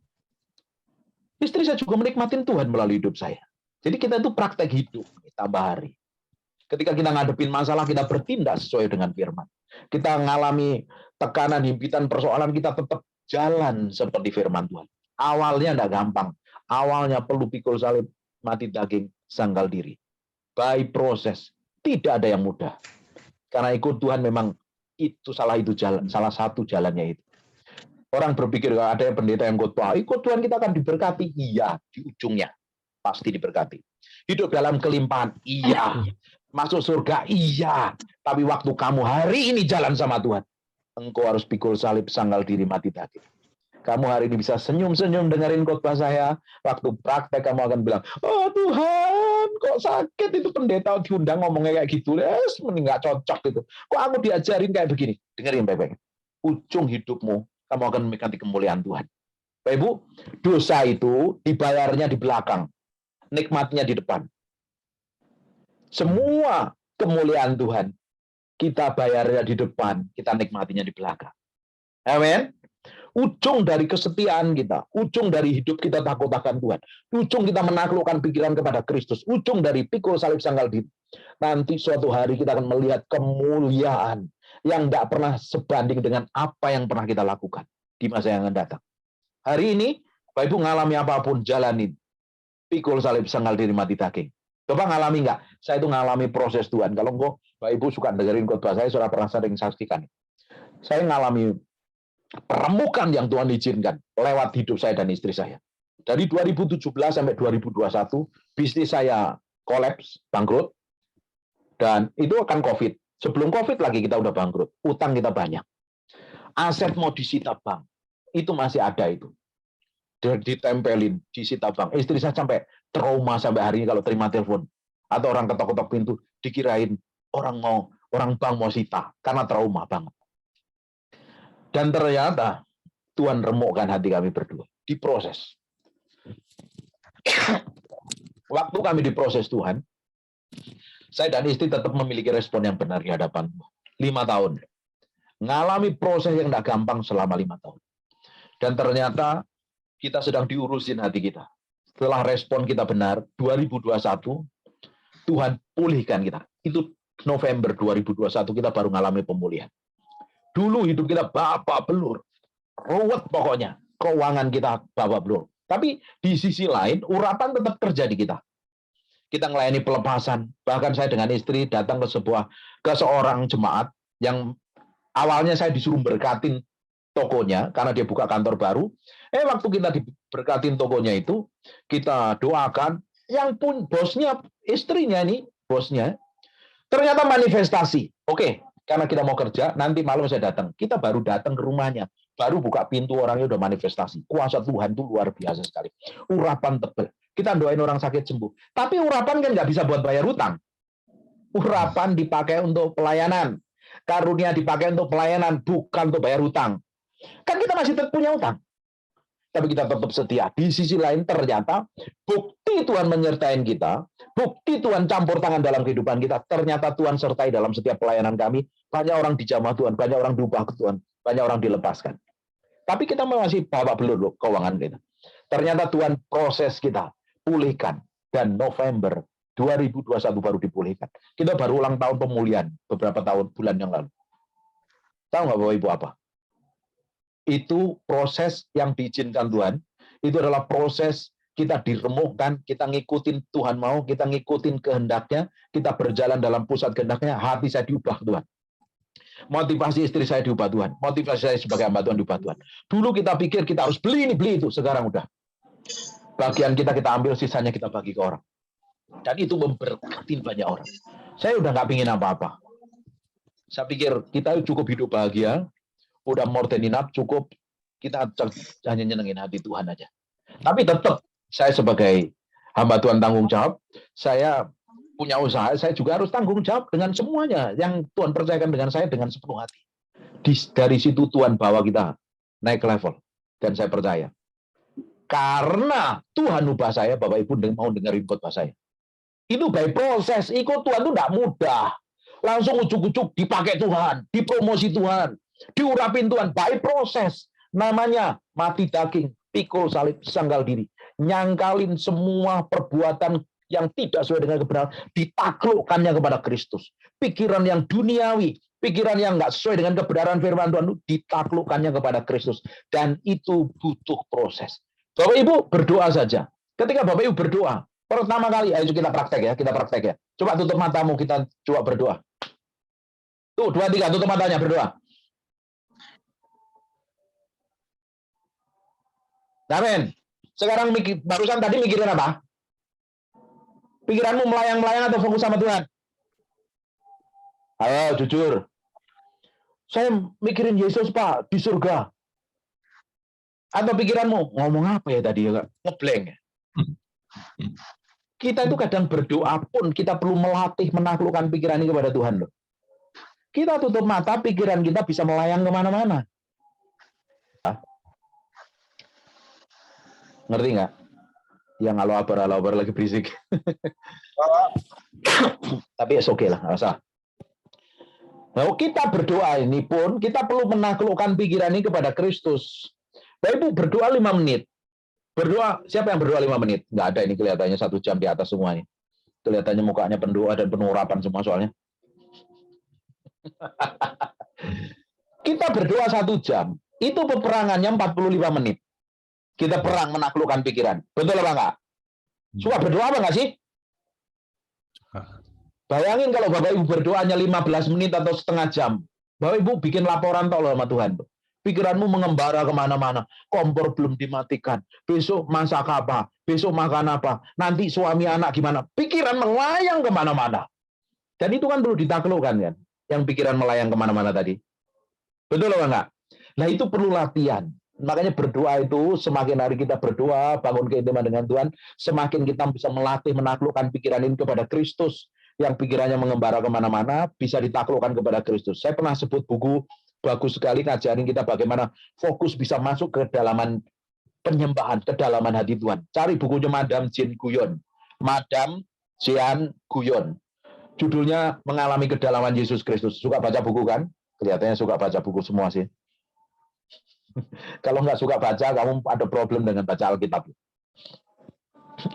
Istri saya juga menikmatin Tuhan melalui hidup saya. Jadi kita itu praktek hidup tambah hari. Ketika kita ngadepin masalah, kita bertindak sesuai dengan firman. Kita mengalami tekanan, himpitan, persoalan, kita tetap jalan seperti firman Tuhan. Awalnya tidak gampang. Awalnya perlu pikul salib, mati daging, sangkal diri. By proses. Tidak ada yang mudah. Karena ikut Tuhan memang itu salah satu jalannya itu. Orang berpikir ada yang pendeta yang khotbah, ikut Tuhan kita akan diberkati. Iya, di ujungnya pasti diberkati. Hidup dalam kelimpahan, iya. Masuk surga, iya. Tapi waktu kamu hari ini jalan sama Tuhan, engkau harus pikul salib, sangkal diri, mati daging. Kamu hari ini bisa senyum-senyum dengerin khotbah saya. Waktu praktek kamu akan bilang, oh Tuhan, kok sakit itu pendeta diundang ngomongnya kayak gitu. Mending nggak cocok gitu. Kok aku diajarin kayak begini? Dengerin baik-baik. Ujung hidupmu, kamu akan menikmati kemuliaan Tuhan. Bapak Ibu, dosa itu dibayarnya di belakang. Nikmatnya di depan. Semua kemuliaan Tuhan, kita bayarnya di depan, kita nikmatinya di belakang. Amin. Ujung dari kesetiaan kita, ujung dari hidup kita takut akan Tuhan, ujung kita menaklukkan pikiran kepada Kristus, ujung dari pikul salib sangkal diri. Nanti suatu hari kita akan melihat kemuliaan yang tidak pernah sebanding dengan apa yang pernah kita lakukan di masa yang akan datang. Hari ini, Bapak Ibu ngalami apapun, jalanin. Pikul salib sangkal diri, mati daging. Coba ngalami nggak? Saya itu ngalami proses Tuhan. Kalau enggak, Bapak Ibu suka dengerin khotbah saya sudah pernah sering saksikan. Saya ngalami peremukan yang Tuhan izinkan lewat hidup saya dan istri saya. Dari 2017 sampai 2021, bisnis saya kolaps, bangkrut, dan itu akan COVID. Sebelum COVID lagi kita udah bangkrut. Utang kita banyak. Aset mau disita bank. Itu masih ada itu. Ditempelin, disita bank. Istri saya sampai trauma sampai hari ini kalau terima telepon. Atau orang ketok-ketok pintu, dikirain orang bank mau sita. Karena trauma banget. Dan ternyata Tuhan remukkan hati kami berdua. Diproses. Waktu kami diproses Tuhan, saya dan istri tetap memiliki respon yang benar di hadapan 5 tahun. Ngalami proses yang tidak gampang selama 5 tahun. Dan ternyata kita sedang diurusin hati kita. Setelah respon kita benar, 2021, Tuhan pulihkan kita. Itu November 2021 kita baru ngalami pemulihan. Dulu hidup kita babak belur. Ruwet pokoknya. Keuangan kita babak belur. Tapi di sisi lain, urapan tetap kerja di kita. Kita melayani pelepasan. Bahkan saya dengan istri datang ke seorang jemaat yang awalnya saya disuruh berkatin tokonya karena dia buka kantor baru. Waktu kita diberkatin tokonya itu, kita doakan. Yang pun bosnya, istrinya ini, bosnya, ternyata manifestasi. Oke, karena kita mau kerja, nanti malam saya datang. Kita baru datang ke rumahnya. Baru buka pintu, orangnya udah manifestasi. Kuasa Tuhan itu luar biasa sekali. Urapan tebel. Kita doain orang sakit sembuh. Tapi urapan kan nggak bisa buat bayar hutang. Urapan dipakai untuk pelayanan. Karunia dipakai untuk pelayanan, bukan untuk bayar hutang. Kan kita masih tetap punya hutang. Tapi kita tetap setia. Di sisi lain ternyata bukti Tuhan menyertai kita, bukti Tuhan campur tangan dalam kehidupan kita, ternyata Tuhan sertai dalam setiap pelayanan kami. Banyak orang dijamah Tuhan, banyak orang diubah ke Tuhan, banyak orang dilepaskan. Tapi kita masih babak belur loh keuangan kita. Ternyata Tuhan proses kita, pulihkan. Dan November 2021 baru dipulihkan. Kita baru ulang tahun pemulihan beberapa bulan yang lalu. Tahu nggak Bapak Ibu apa? Itu proses yang diizinkan Tuhan. Itu adalah proses kita diremukkan, kita ngikutin Tuhan mau, kita ngikutin kehendaknya, kita berjalan dalam pusat kehendaknya, hati saya diubah Tuhan. Motivasi istri saya diubah Tuhan. Motivasi saya sebagai hamba Tuhan diubah Tuhan. Dulu kita pikir kita harus beli ini, beli itu. Sekarang udah. Bagian kita ambil, sisanya kita bagi ke orang. Dan itu memberkati banyak orang. Saya udah nggak pingin apa-apa. Saya pikir kita cukup hidup bahagia. Udah more than enough, cukup. Kita hanya nyenengin hati Tuhan aja. Tapi tetap, saya sebagai hamba Tuhan tanggung jawab. Saya punya usaha, saya juga harus tanggung jawab dengan semuanya yang Tuhan percayakan dengan saya dengan sepenuh hati. Dari situ Tuhan bawa kita naik level. Dan saya percaya. Karena Tuhan ubah saya, Bapak Ibu mau dengerin khotbah saya. Itu by proses. Ikut Tuhan itu tidak mudah. Langsung ujuk-ujuk dipakai Tuhan, dipromosi Tuhan, diurapin Tuhan. By proses. Namanya mati daging, pikul salib, sanggal diri. Nyangkalin semua perbuatan yang tidak sesuai dengan kebenaran, ditaklukkannya kepada Kristus. Pikiran yang duniawi, pikiran yang nggak sesuai dengan kebenaran firman Tuhan, ditaklukkannya kepada Kristus. Dan itu butuh proses. Bapak Ibu berdoa saja. Ketika Bapak Ibu berdoa, pertama kali, ayo kita praktek ya. Coba tutup matamu, kita coba berdoa. Tuh, 2, 3, tutup matanya, berdoa. Amin. Sekarang barusan tadi mikirin apa? Pikiranmu melayang-melayang atau fokus sama Tuhan? Ayo, jujur. Saya mikirin Yesus, Pak, di surga. Atau pikiranmu, ngomong apa ya tadi? Ngeblank. Kita itu kadang berdoa pun, kita perlu melatih, menaklukkan pikiran ini kepada Tuhan. Loh. Kita tutup mata, pikiran kita bisa melayang kemana-mana. Ngerti nggak? Yang alo-abar lagi berisik. Tapi oke lah, nggak usah. Nah, kita berdoa ini pun, kita perlu menaklukkan pikiran ini kepada Kristus. Bapak Ibu berdoa 5 menit. Berdoa, siapa yang berdoa 5 menit? Nggak ada, ini kelihatannya 1 jam di atas semuanya. Kelihatannya mukanya pendoa dan penuh urapan semua soalnya. Kita berdoa 1 jam, itu peperangannya 45 menit. Kita perang menaklukkan pikiran. Betul apa enggak? Suka berdoa apa enggak sih? Bayangin kalau Bapak Ibu berdoanya 15 menit atau setengah jam. Bapak Ibu bikin laporan tol sama Tuhan. Pikiranmu mengembara kemana-mana. Kompor belum dimatikan. Besok masak apa? Besok makan apa? Nanti suami anak gimana? Pikiran melayang kemana-mana. Dan itu kan perlu ditaklukkan kan. yang pikiran melayang kemana-mana tadi? Betul apa enggak? Nah itu perlu latihan. Makanya berdoa itu, semakin hari kita berdoa, bangun keintiman dengan Tuhan, semakin kita bisa melatih, menaklukkan pikiran ini kepada Kristus, yang pikirannya mengembara kemana-mana, bisa ditaklukkan kepada Kristus. Saya pernah sebut buku, bagus sekali, ngajarin kita bagaimana fokus bisa masuk ke kedalaman penyembahan, kedalaman hati Tuhan. Cari bukunya Madame Jean Guyon. Madame Jean Guyon. Judulnya Mengalami Kedalaman Yesus Kristus. Suka baca buku kan? Kelihatannya suka baca buku semua sih. Kalau nggak suka baca, kamu ada problem dengan baca Alkitab.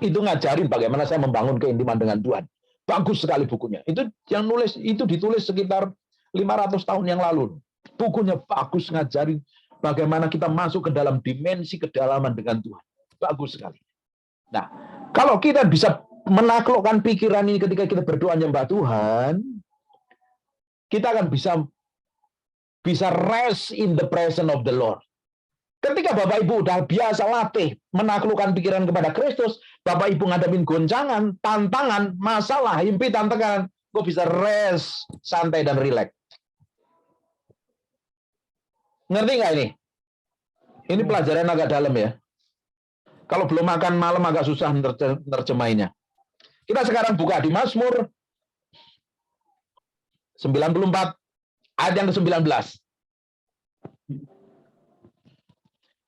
Itu ngajarin bagaimana saya membangun keintiman dengan Tuhan. Bagus sekali bukunya. Itu yang nulis, itu ditulis sekitar 500 tahun yang lalu. Bukunya bagus, ngajarin bagaimana kita masuk ke dalam dimensi kedalaman dengan Tuhan. Bagus sekali. Nah, kalau kita bisa menaklukkan pikiran ini ketika kita berdoa nyembah Tuhan, kita akan bisa rest in the presence of the Lord. Ketika Bapak Ibu udah biasa latih menaklukkan pikiran kepada Kristus, Bapak Ibu ngadepin goncangan, tantangan, masalah, himpitan, tekanan, kok bisa rest, santai dan rileks. Ngerti nggak ini? Ini pelajaran agak dalam ya. Kalau belum makan malam agak susah nerjemahinnya. Kita sekarang buka di Mazmur 94 ayat yang ke-19.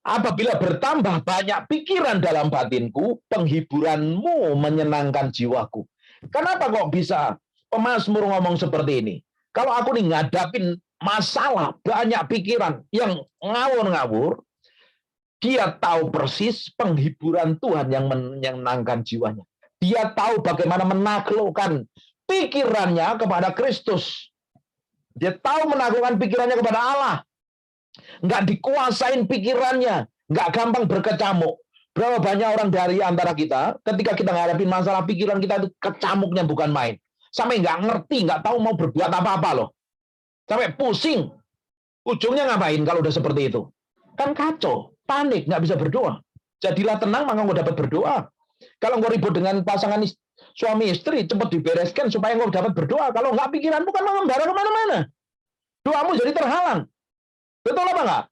Apabila bertambah banyak pikiran dalam batinku, penghiburanmu menyenangkan jiwaku. Kenapa kok bisa pemazmur ngomong seperti ini? Kalau aku nih ngadapin masalah, banyak pikiran yang ngawur-ngawur, dia tahu persis penghiburan Tuhan yang menyenangkan jiwanya. Dia tahu bagaimana menaklukkan pikirannya kepada Kristus. Dia tahu menaklukkan pikirannya kepada Allah. Nggak dikuasain pikirannya, nggak gampang berkecamuk. Berapa banyak orang dari antara kita, ketika kita ngadepin masalah pikiran kita itu kecamuknya bukan main. Sampai nggak ngerti, nggak tahu mau berbuat apa-apa loh. Sampai pusing. Ujungnya ngapain kalau udah seperti itu? Kan kacau, panik, nggak bisa berdoa. Jadilah tenang, maka engkau dapat berdoa. Kalau engkau ribut dengan pasangan suami istri, cepat dibereskan supaya engkau dapat berdoa. Kalau nggak, pikiranmu kan mengembara kemana-mana. Doamu jadi terhalang. Betul apa enggak?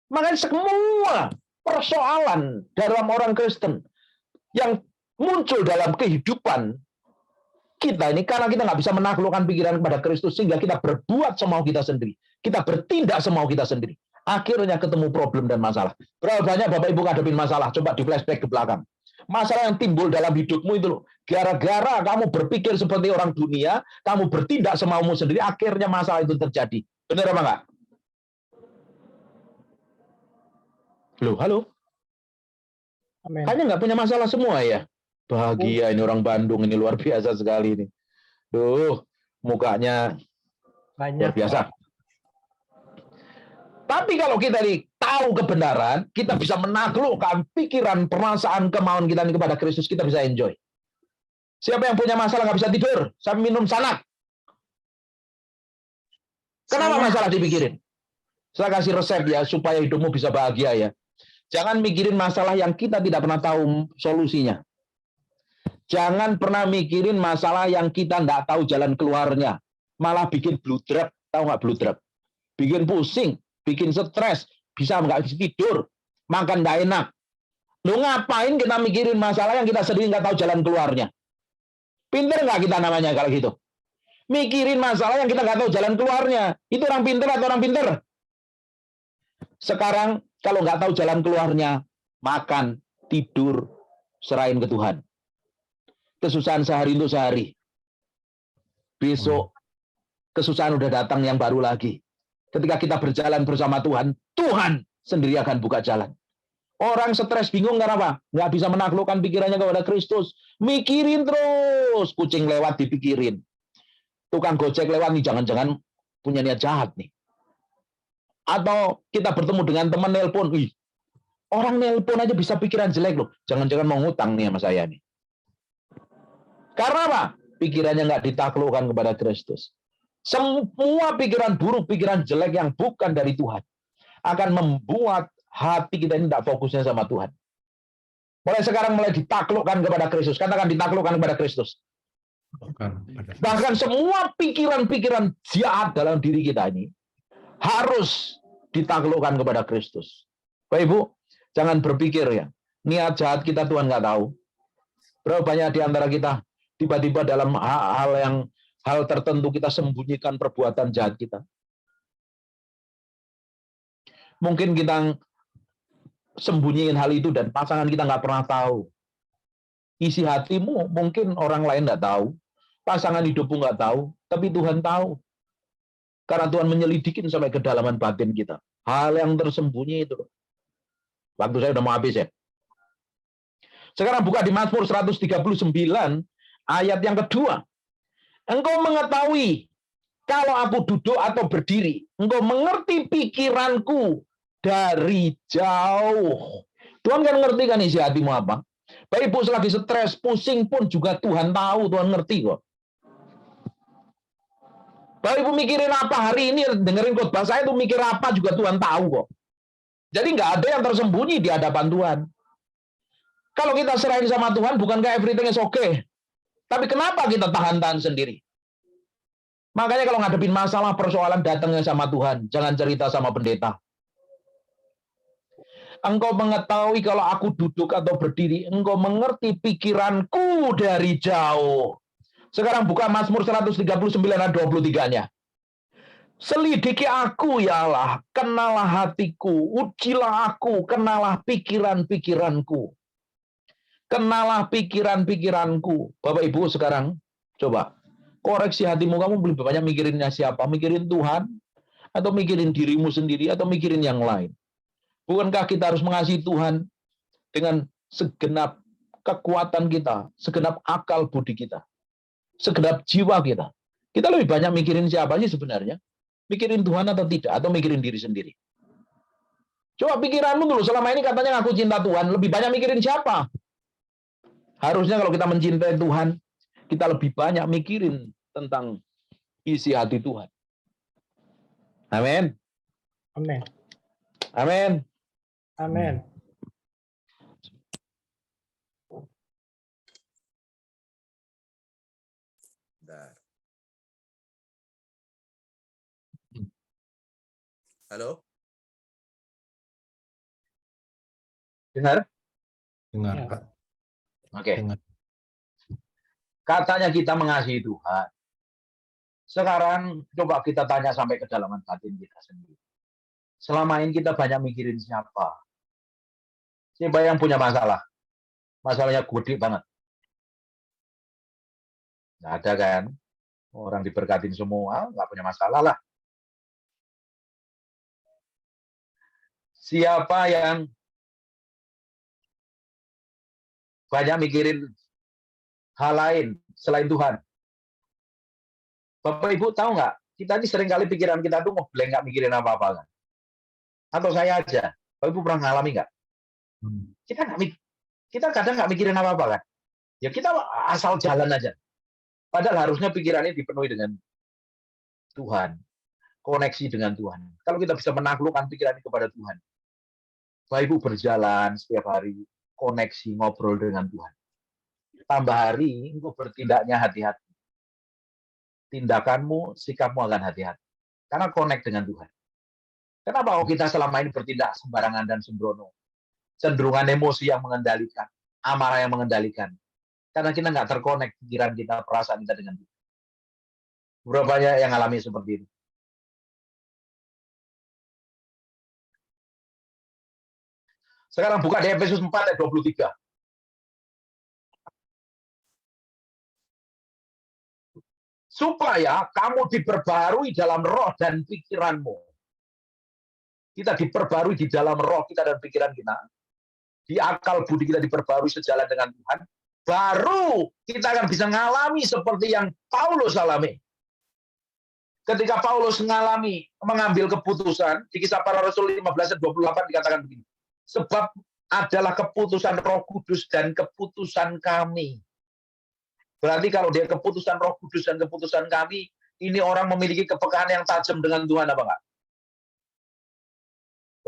Makanya semua persoalan dalam orang Kristen yang muncul dalam kehidupan kita ini karena kita nggak bisa menaklukkan pikiran kepada Kristus sehingga kita berbuat semau kita sendiri. Kita bertindak semau kita sendiri. Akhirnya ketemu problem dan masalah. Berapa banyak Bapak Ibu ngadepin masalah? Coba di flashback ke belakang. Masalah yang timbul dalam hidupmu itu loh. Gara-gara kamu berpikir seperti orang dunia, kamu bertindak semaumu sendiri, akhirnya masalah itu terjadi. Benar apa enggak? Halo? Amin. Hanya nggak punya masalah semua ya? Bahagia ini orang Bandung, ini luar biasa sekali ini. Duh, mukanya luar Banyak. biasa. Tapi kalau kita tahu kebenaran, kita bisa menaklukkan pikiran, perasaan, kemauan kita ini kepada Kristus, kita bisa enjoy. Siapa yang punya masalah nggak bisa tidur, sampai minum sanak. Kenapa masalah dipikirin? Saya kasih resep ya, supaya hidupmu bisa bahagia ya. Jangan mikirin masalah yang kita tidak pernah tahu solusinya. Jangan pernah mikirin masalah yang kita nggak tahu jalan keluarnya. Malah bikin bludrap, tahu nggak bludrap? Bikin pusing, bikin stres, bisa nggak bisa tidur, makan nggak enak. Lu ngapain kita mikirin masalah yang kita sendiri nggak tahu jalan keluarnya? Pinter nggak kita namanya kalau gitu? Mikirin masalah yang kita nggak tahu jalan keluarnya. Itu orang pinter atau orang pinter? Sekarang kalau nggak tahu jalan keluarnya, makan, tidur, serahin ke Tuhan. Kesusahan sehari untuk sehari. Besok kesusahan udah datang yang baru lagi. Ketika kita berjalan bersama Tuhan, Tuhan sendiri akan buka jalan. Orang stres bingung kenapa? Nggak bisa menaklukkan pikirannya kepada Kristus. Mikirin terus. Kucing lewat dipikirin. Tukang gojek lewat nih, jangan-jangan punya niat jahat nih. Atau kita bertemu dengan teman nelpon, orang nelpon aja bisa pikiran jelek loh. Jangan-jangan mau ngutang nih sama saya nih. Karena apa? Pikirannya nggak ditaklukkan kepada Kristus. Semua pikiran buruk, pikiran jelek yang bukan dari Tuhan akan membuat hati kita ini tidak fokusnya sama Tuhan. Mulai sekarang mulai ditaklukkan kepada Kristus. Katakan ditaklukkan kepada Kristus. Bahkan semua pikiran-pikiran jahat dalam diri kita ini harus ditaklukkan kepada Kristus. Bapak Ibu, jangan berpikir ya, niat jahat kita Tuhan nggak tahu. Berapa banyak di antara kita tiba-tiba dalam hal tertentu kita sembunyikan perbuatan jahat kita. Mungkin kita sembunyiin hal itu dan pasangan kita nggak pernah tahu. Isi hatimu mungkin orang lain nggak tahu, pasangan hidupmu nggak tahu, tapi Tuhan tahu. Karena Tuhan menyelidikin sampai kedalaman batin kita. Hal yang tersembunyi itu. Waktu saya udah mau habis ya. Sekarang buka di Mazmur 139 ayat yang kedua. Engkau mengetahui kalau aku duduk atau berdiri. Engkau mengerti pikiranku dari jauh. Tuhan kan ngerti kan isi hatimu apa. Bapak Ibu selagi stres, pusing pun juga Tuhan tahu, Tuhan ngerti kok. Bapak Ibu mikirin apa hari ini, dengerin khotbah saya itu mikir apa juga Tuhan tahu kok. Jadi nggak ada yang tersembunyi di hadapan Tuhan. Kalau kita serahin sama Tuhan, bukankah everything is okay? Tapi kenapa kita tahan-tahan sendiri? Makanya kalau ngadepin masalah, persoalan, datangnya sama Tuhan. Jangan cerita sama pendeta. Engkau mengetahui kalau aku duduk atau berdiri. Engkau mengerti pikiranku dari jauh. Sekarang buka Mazmur 139 ayat 23-nya. Selidiki aku ya Allah, kenalah hatiku, ujilah aku, kenalah pikiran-pikiranku. Kenalah pikiran-pikiranku. Bapak Ibu sekarang, coba koreksi hatimu, kamu lebih banyak mikirinnya siapa? Mikirin Tuhan? Atau mikirin dirimu sendiri? Atau mikirin yang lain? Bukankah kita harus mengasihi Tuhan dengan segenap kekuatan kita, segenap akal budi kita, segenap jiwa kita? Kita lebih banyak mikirin siapa sih sebenarnya? Mikirin Tuhan atau tidak? Atau mikirin diri sendiri? Coba pikiranmu dulu, selama ini katanya aku cinta Tuhan, lebih banyak mikirin siapa? Harusnya kalau kita mencintai Tuhan, kita lebih banyak mikirin tentang isi hati Tuhan. Amin. Amin. Amin. Amin. Halo? Dengar? Dengar, Ya. Pak. Oke. Dengar. Katanya kita mengasihi Tuhan. Sekarang coba kita tanya sampai kedalaman batin kita sendiri. Selama ini kita banyak mikirin siapa? Siapa yang punya masalah? Masalahnya gede banget. Nggak ada kan? Orang diberkatin semua, nggak punya masalah lah. Siapa yang banyak mikirin hal lain selain Tuhan? Bapak Ibu tahu nggak? Kita ini seringkali pikiran kita tuh ngeblank, nggak mikirin apa-apa kan? Atau saya aja? Bapak Ibu pernah ngalami nggak? Kita kadang nggak mikirin apa-apa kan? Ya kita asal jalan aja. Padahal harusnya pikirannya dipenuhi dengan Tuhan, koneksi dengan Tuhan. Kalau kita bisa menaklukkan pikiran kepada Tuhan, Bapak Ibu berjalan setiap hari, koneksi, ngobrol dengan Tuhan. Tambah hari, engkau bertindaknya hati-hati. Tindakanmu, sikapmu akan hati-hati. Karena connect dengan Tuhan. Kenapa kita selama ini bertindak sembarangan dan sembrono? Cenderungan emosi yang mengendalikan, amarah yang mengendalikan. Karena kita nggak terkonek pikiran kita, perasaan kita dengan Tuhan. Berapa banyak yang alami seperti itu? Sekarang buka di Efesus 4 ayat 23. Supaya kamu diperbarui dalam roh dan pikiranmu. Kita diperbarui di dalam roh kita dan pikiran kita. Di akal budi kita diperbarui sejalan dengan Tuhan. Baru kita akan bisa mengalami seperti yang Paulus alami. Ketika Paulus mengambil keputusan, di Kisah Para Rasul 15 ayat 28 dikatakan begini. Sebab adalah keputusan Roh Kudus dan keputusan kami. Berarti kalau dia keputusan Roh Kudus dan keputusan kami, ini orang memiliki kepekaan yang tajam dengan Tuhan apa enggak?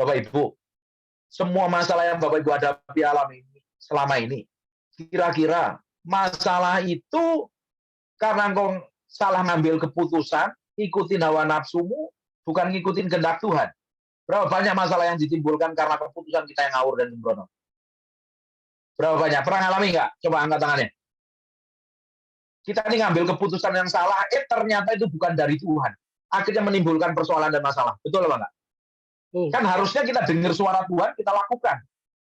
Bapak Ibu, semua masalah yang Bapak Ibu hadapi alami ini selama ini, kira-kira masalah itu Karena engkau salah ngambil keputusan, ikutin hawa nafsumu, bukan ngikutin kehendak Tuhan. Berapa banyak masalah yang ditimbulkan karena keputusan kita yang ngawur dan sembrono? Berapa banyak? Pernah ngalami nggak? Coba angkat tangannya. Kita ini ngambil keputusan yang salah, ternyata itu bukan dari Tuhan. Akhirnya menimbulkan persoalan dan masalah. Betul apa enggak? Kan harusnya kita dengar suara Tuhan, kita lakukan.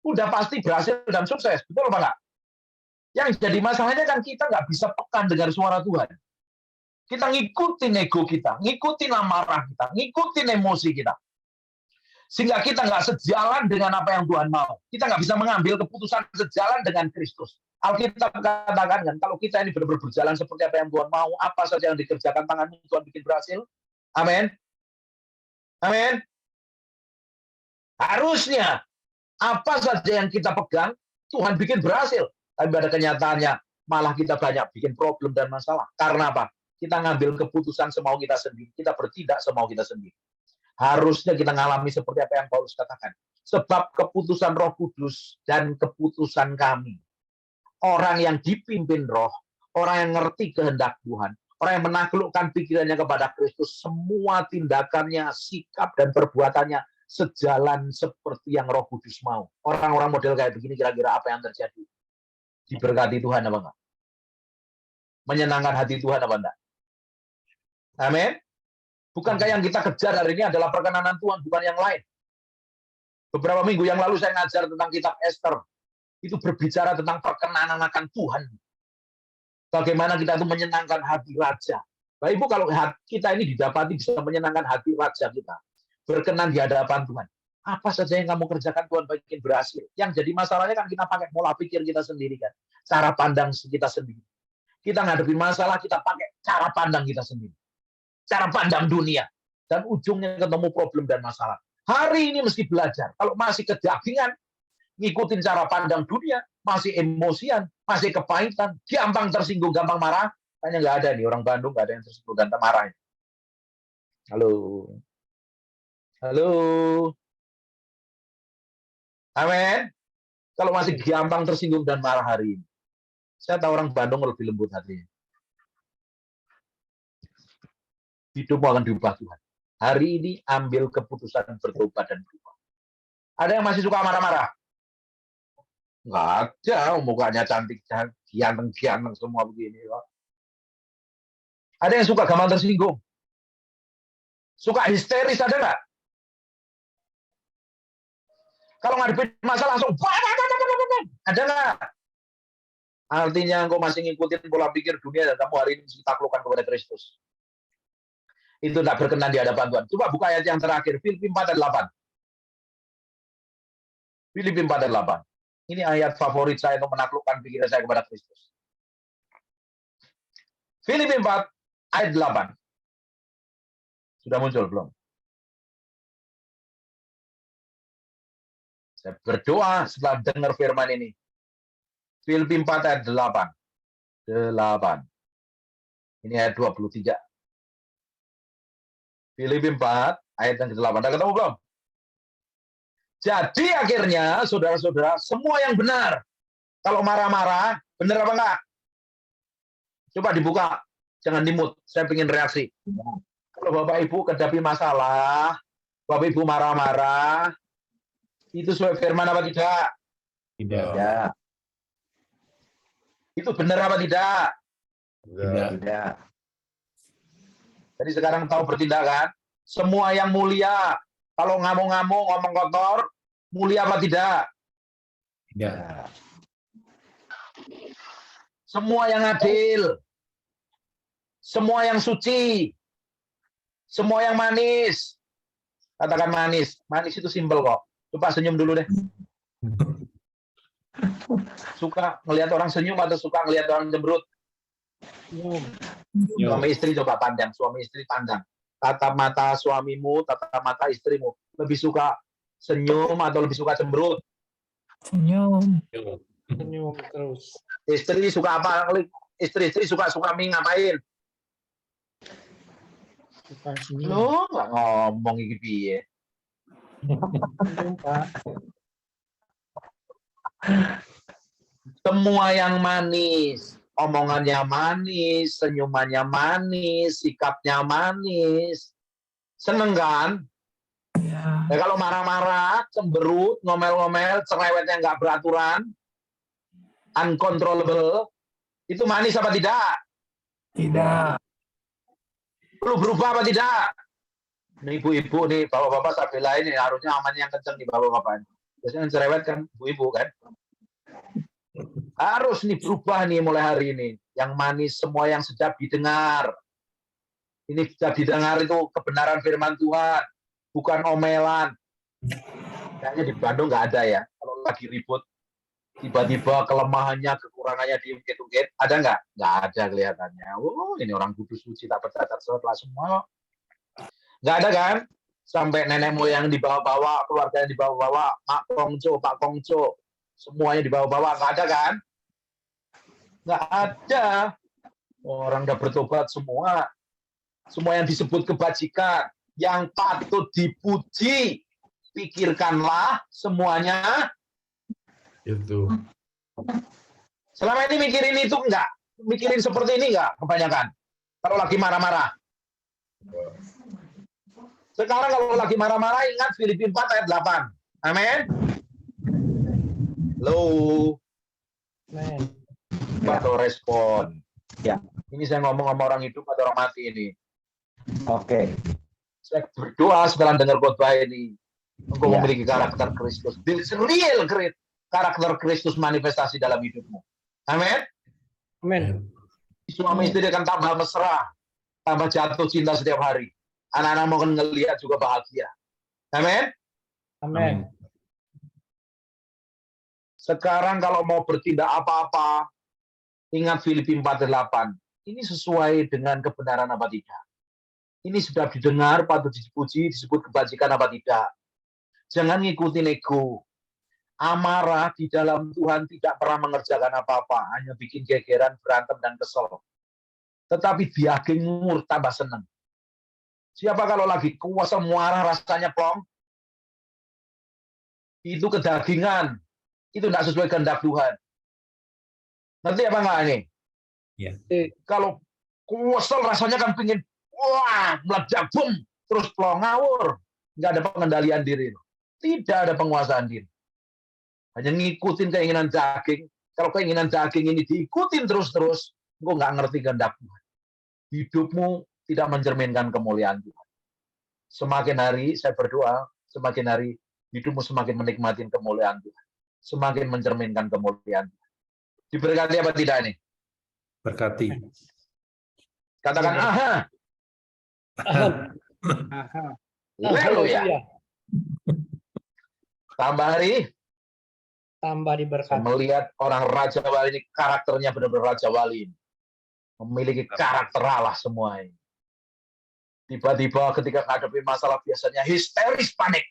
Udah pasti berhasil dan sukses. Betul apa enggak? Yang jadi masalahnya kan kita nggak bisa pekan dengar suara Tuhan. Kita ngikutin ego kita, ngikutin amarah kita, ngikutin emosi kita. Sehingga kita nggak sejalan dengan apa yang Tuhan mau. Kita nggak bisa mengambil keputusan sejalan dengan Kristus. Alkitab katakan kan, kalau kita ini benar-benar berjalan seperti apa yang Tuhan mau, apa saja yang dikerjakan tanganmu, Tuhan bikin berhasil. Amin. Amin. Harusnya, apa saja yang kita pegang, Tuhan bikin berhasil. Tapi pada kenyataannya, malah kita banyak bikin problem dan masalah. Karena apa? Kita ngambil keputusan semau kita sendiri. Kita bertindak semau kita sendiri. Harusnya kita ngalami seperti apa yang Paulus katakan. Sebab keputusan Roh Kudus dan keputusan kami. Orang yang dipimpin roh, orang yang ngerti kehendak Tuhan, orang yang menaklukkan pikirannya kepada Kristus, semua tindakannya, sikap, dan perbuatannya sejalan seperti yang Roh Kudus mau. Orang-orang model kayak begini kira-kira apa yang terjadi? Diberkati Tuhan apa enggak? Menyenangkan hati Tuhan apa enggak? Amin. Bukankah yang kita kejar hari ini adalah perkenanan Tuhan, bukan yang lain? Beberapa minggu yang lalu saya ngajar tentang kitab Esther. Itu berbicara tentang perkenanan akan Tuhan. Bagaimana kita itu menyenangkan hati raja. Bapak Ibu, kalau kita ini didapati bisa menyenangkan hati raja kita, berkenan di hadapan Tuhan, apa saja yang kamu kerjakan Tuhan bikin berhasil. Yang jadi masalahnya kan kita pakai pola pikir kita sendiri kan, cara pandang kita sendiri. Kita ngadepin masalah, kita pakai cara pandang kita sendiri, cara pandang dunia, dan ujungnya ketemu problem dan masalah. Hari ini mesti belajar. Kalau masih kedagingan, ngikutin cara pandang dunia, masih emosian, masih kepahitan, gampang tersinggung, gampang marah, kayaknya nggak ada nih, orang Bandung nggak ada yang tersinggung dan marah. Halo. Halo. Amin. Kalau masih gampang tersinggung dan marah hari ini. Saya tahu orang Bandung lebih lembut hatinya. Hidupmu akan diubah Tuhan. Hari ini ambil keputusan bertobat dan berubah. Ada yang masih suka marah-marah? Nggak ada, mukanya cantik, ganteng-ganteng semua begini. Ada yang suka gampang tersinggung? Suka histeris, ada nggak? Kalau ngadepin masalah langsung, ada nggak? Artinya engkau masih ngikutin pola pikir dunia dan kamu hari ini mesti taklukkan kepada Kristus. Itu tidak berkenan di hadapan Tuhan. Coba buka ayat yang terakhir, Filipi 4 ayat 8. Filipi 4 ayat 8. Ini ayat favorit saya untuk menaklukkan pikiran saya kepada Kristus. Filipi 4 ayat 8. Sudah muncul belum? Saya berdoa setelah dengar firman ini. Filipi 4 ayat 8. 8. Ini ayat 23. Filipi 4 ayat yang ke-8. Udah ketemu belum? Jadi akhirnya, saudara-saudara, semua yang benar. Kalau marah-marah, benar apa enggak? Coba dibuka, jangan dimut. Saya ingin reaksi. Kalau Bapak Ibu hadapi masalah, Bapak Ibu marah-marah, itu sesuai firman apa tidak? Tidak. Ya. Itu benar apa tidak? Tidak. Jadi sekarang tahu bertindak kan? Semua yang mulia, kalau ngamuk-ngamuk, ngomong kotor, mulia apa tidak? Tidak. Semua yang adil, semua yang suci, semua yang manis. Katakan manis. Manis itu simpel kok. Coba senyum dulu deh. Suka ngelihat orang senyum atau suka ngelihat orang cemberut? Suami istri coba pandang, suami istri pandang. Tatap mata suamimu, tatap mata istrimu. Lebih suka senyum atau lebih suka cemberut? Senyum terus. Istri suka apa? Istri suka ngapain? Suka senyum. Lo nggak ngomong iki piye? Senyum, Pak. Semua yang manis, omongannya manis, senyumannya manis, sikapnya manis. Seneng kan? Ya. Ya, kalau marah-marah, cemberut, ngomel-ngomel, cerewetnya nggak beraturan, uncontrollable, itu manis apa tidak? Tidak. Perlu berubah apa tidak? Nih ibu-ibu nih, bapak-bapak tak belain nih, harusnya amannya yang kenceng nih bapak-bapak. Biasanya yang cerewet kan ibu-ibu kan. Harus nih berubah nih mulai hari ini. Yang manis semua yang sedap didengar. Ini sedap didengar itu kebenaran firman Tuhan, bukan omelan. Kayaknya di Bandung nggak ada ya. Kalau lagi ribut, tiba-tiba kelemahannya, kekurangannya diungkit-ungkit. Ada nggak? Nggak ada kelihatannya. Oh, ini orang kudus suci tak bercacat lah semua. Nggak ada kan? Sampai nenek moyang dibawa-bawa, keluarga yang dibawa-bawa, Mak Kongco, Pak Kongco, semuanya dibawa-bawa. Nggak ada kan? Nggak ada. Orang udah bertobat semua. Semua yang disebut kebajikan, yang patut dipuji, pikirkanlah semuanya. Itu. Selama ini mikirin itu enggak? Mikirin seperti ini enggak kebanyakan? Kalau lagi marah-marah. Sekarang kalau lagi marah-marah ingat Filipi 4 ayat 8. Amin. Halo. Amin. Atau respon. Ya. Ini saya ngomong sama orang hidup atau orang mati ini. Oke. Saya berdoa setelah dengar khotbah ini. Engkau Ya. memiliki karakter Kristus. This real great karakter Kristus manifestasi dalam hidupmu. Amin. Amin. Suami istri akan tambah mesra, tambah jatuh cinta setiap hari. Anak-anak mau ngelihat juga bahagia. Amin. Amin. Sekarang kalau mau bertindak apa-apa, ingat Filipi 4:8. Ini sesuai dengan kebenaran apa tidak? Ini sudah didengar, patut dipuji, disebut kebajikan apa tidak? Jangan ngikutin ego. Amarah di dalam Tuhan tidak pernah mengerjakan apa-apa, hanya bikin gegeran, berantem, dan kesel. Tetapi daging mur tambah senang. Siapa kalau lagi kuasa marah rasanya plong? Itu kedagingan. Itu tidak sesuai kehendak Tuhan. Nanti apa enggak ini? Ya. Kalau kuasa rasanya kan pingin, wah, meledak, bum, terus plong, ngawur. Nggak ada pengendalian diri. Tidak ada penguasaan diri. Hanya ngikutin keinginan daging. Kalau keinginan daging ini diikutin terus-terus, engkau nggak ngerti kehendak Tuhan. Hidupmu tidak mencerminkan kemuliaan Tuhan. Semakin hari saya berdoa, semakin hari hidupmu semakin menikmati kemuliaan Tuhan. Semakin mencerminkan kemuliaan Tuhan. Diberkati apa tidak ini? Berkati. Katakan, aha. Aha. Haleluya. Tambah hari, Tambah saya diberkati. melihat orang Raja Wali ini karakternya benar-benar Raja Wali. Memiliki karakter Allah semua ini. Tiba-tiba ketika menghadapi masalah biasanya histeris, panik.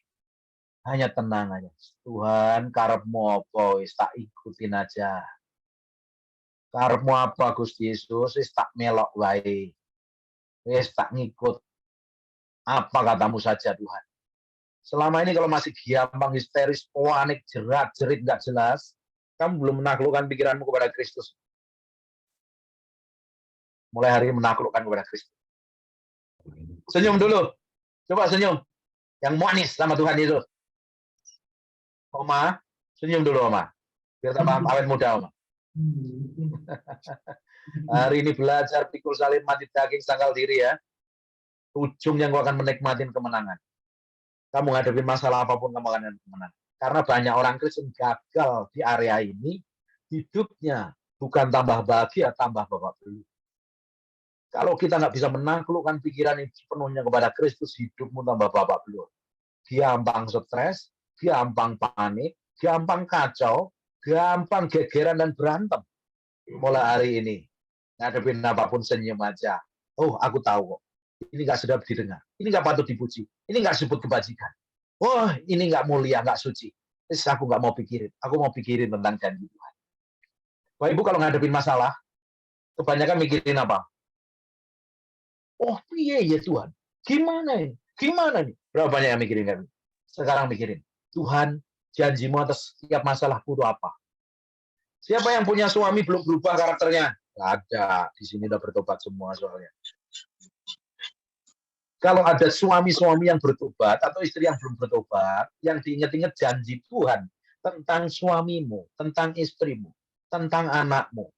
Hanya tenang aja. Tuhan, karepmu apa? Wis tak ikutin aja. Karepmu apa Gusti Yesus? Wis tak melok wae. Wis tak ngikut. Apa katamu saja Tuhan. Selama ini kalau masih gampang histeris, panik, jerat-jerit nggak jelas, kamu belum menaklukkan pikiranmu kepada Kristus. Mulai hari ini menaklukkan kepada Kristus. Senyum dulu. Coba senyum. Yang manis sama Tuhan itu. Oma, senyum dulu Oma. Biar tambah awet muda Oma. Hari ini belajar pikul salib, mati daging, sangkal diri ya. Ujungnya kau akan menikmati kemenangan. Kamu menghadapi masalah apapun, kamu akan menang. Karena banyak orang Kristen gagal di area ini, hidupnya bukan tambah bahagia, tambah babak belur. Kalau kita nggak bisa menaklukkan pikiran ini sepenuhnya kepada Kristus, hidupmu tambah babak belur. Gampang stres, gampang panik, gampang kacau, gampang gegeran dan berantem. Mulai hari ini, ngadepin apapun senyum aja. Oh, aku tahu kok. Ini nggak sedap didengar. Ini nggak patut dipuji. Ini nggak disebut kebajikan. Oh, ini nggak mulia, nggak suci. Terus aku nggak mau pikirin. Aku mau pikirin tentang janji Tuhan. Bapak Ibu kalau ngadepin masalah, kebanyakan mikirin apa? Oh, iya ya Tuhan. Gimana ini? Gimana nih? Berapa banyak yang mikirin kan? Sekarang mikirin. Tuhan, janjimu atas setiap masalahku itu apa? Siapa yang punya suami belum berubah karakternya? Nggak ada. Di sini udah bertobat semua soalnya. Kalau ada suami-suami yang bertobat atau istri yang belum bertobat, yang diingat-ingat janji Tuhan tentang suamimu, tentang istrimu, tentang anakmu.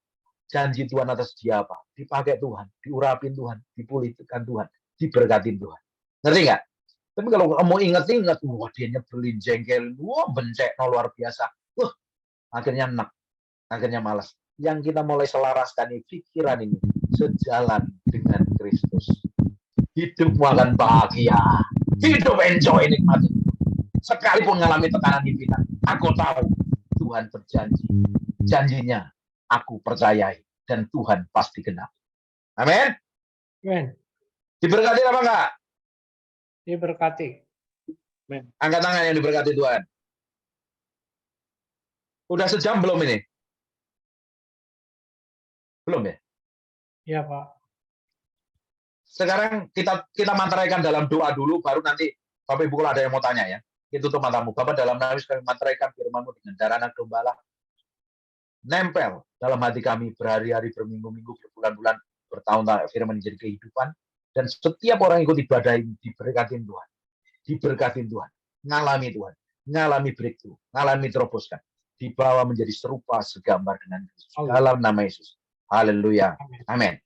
Janji Tuhan atas dia apa? Dipakai Tuhan, diurapin Tuhan, dipulihkan Tuhan, diberkatin Tuhan. Ngerti nggak? Tapi kalau kamu ingat-ingat, wah dia nyebelin, jengkelin, wah bencek, luar biasa. Wah, akhirnya enak, akhirnya malas. Yang kita mulai selaraskan ini, pikiran ini, sejalan dengan Kristus. Hidupmu akan bahagia. Hidup enjoy, nikmati. Sekalipun mengalami tekanan pimpinan, aku tahu Tuhan berjanji. Janjinya aku percayai dan Tuhan pasti genap. Amin. Amin. Diberkati apa enggak? Diberkati. Angkat tangan yang diberkati Tuhan. Udah sejam belum ini? Belum ya? Ya, Pak. Sekarang kita mantraikan dalam doa dulu, baru nanti Bapak Ibu kalau ada yang mau tanya ya. Itu tutup matamu. Bapak dalam nama Yesus kami mantraikan firman-Mu dengan darah anak domba, nempel dalam hati kami berhari-hari, berminggu-minggu, berbulan-bulan, bertahun-tahun. Firman menjadi kehidupan. Dan setiap orang yang ikut ibadah ini diberkatin Tuhan. Diberkatin Tuhan. Ngalami Tuhan. Ngalami breakthrough. Ngalami teroboskan. Dibawa menjadi serupa segambar dengan Kristus. Dalam nama Yesus. Haleluya. Amin.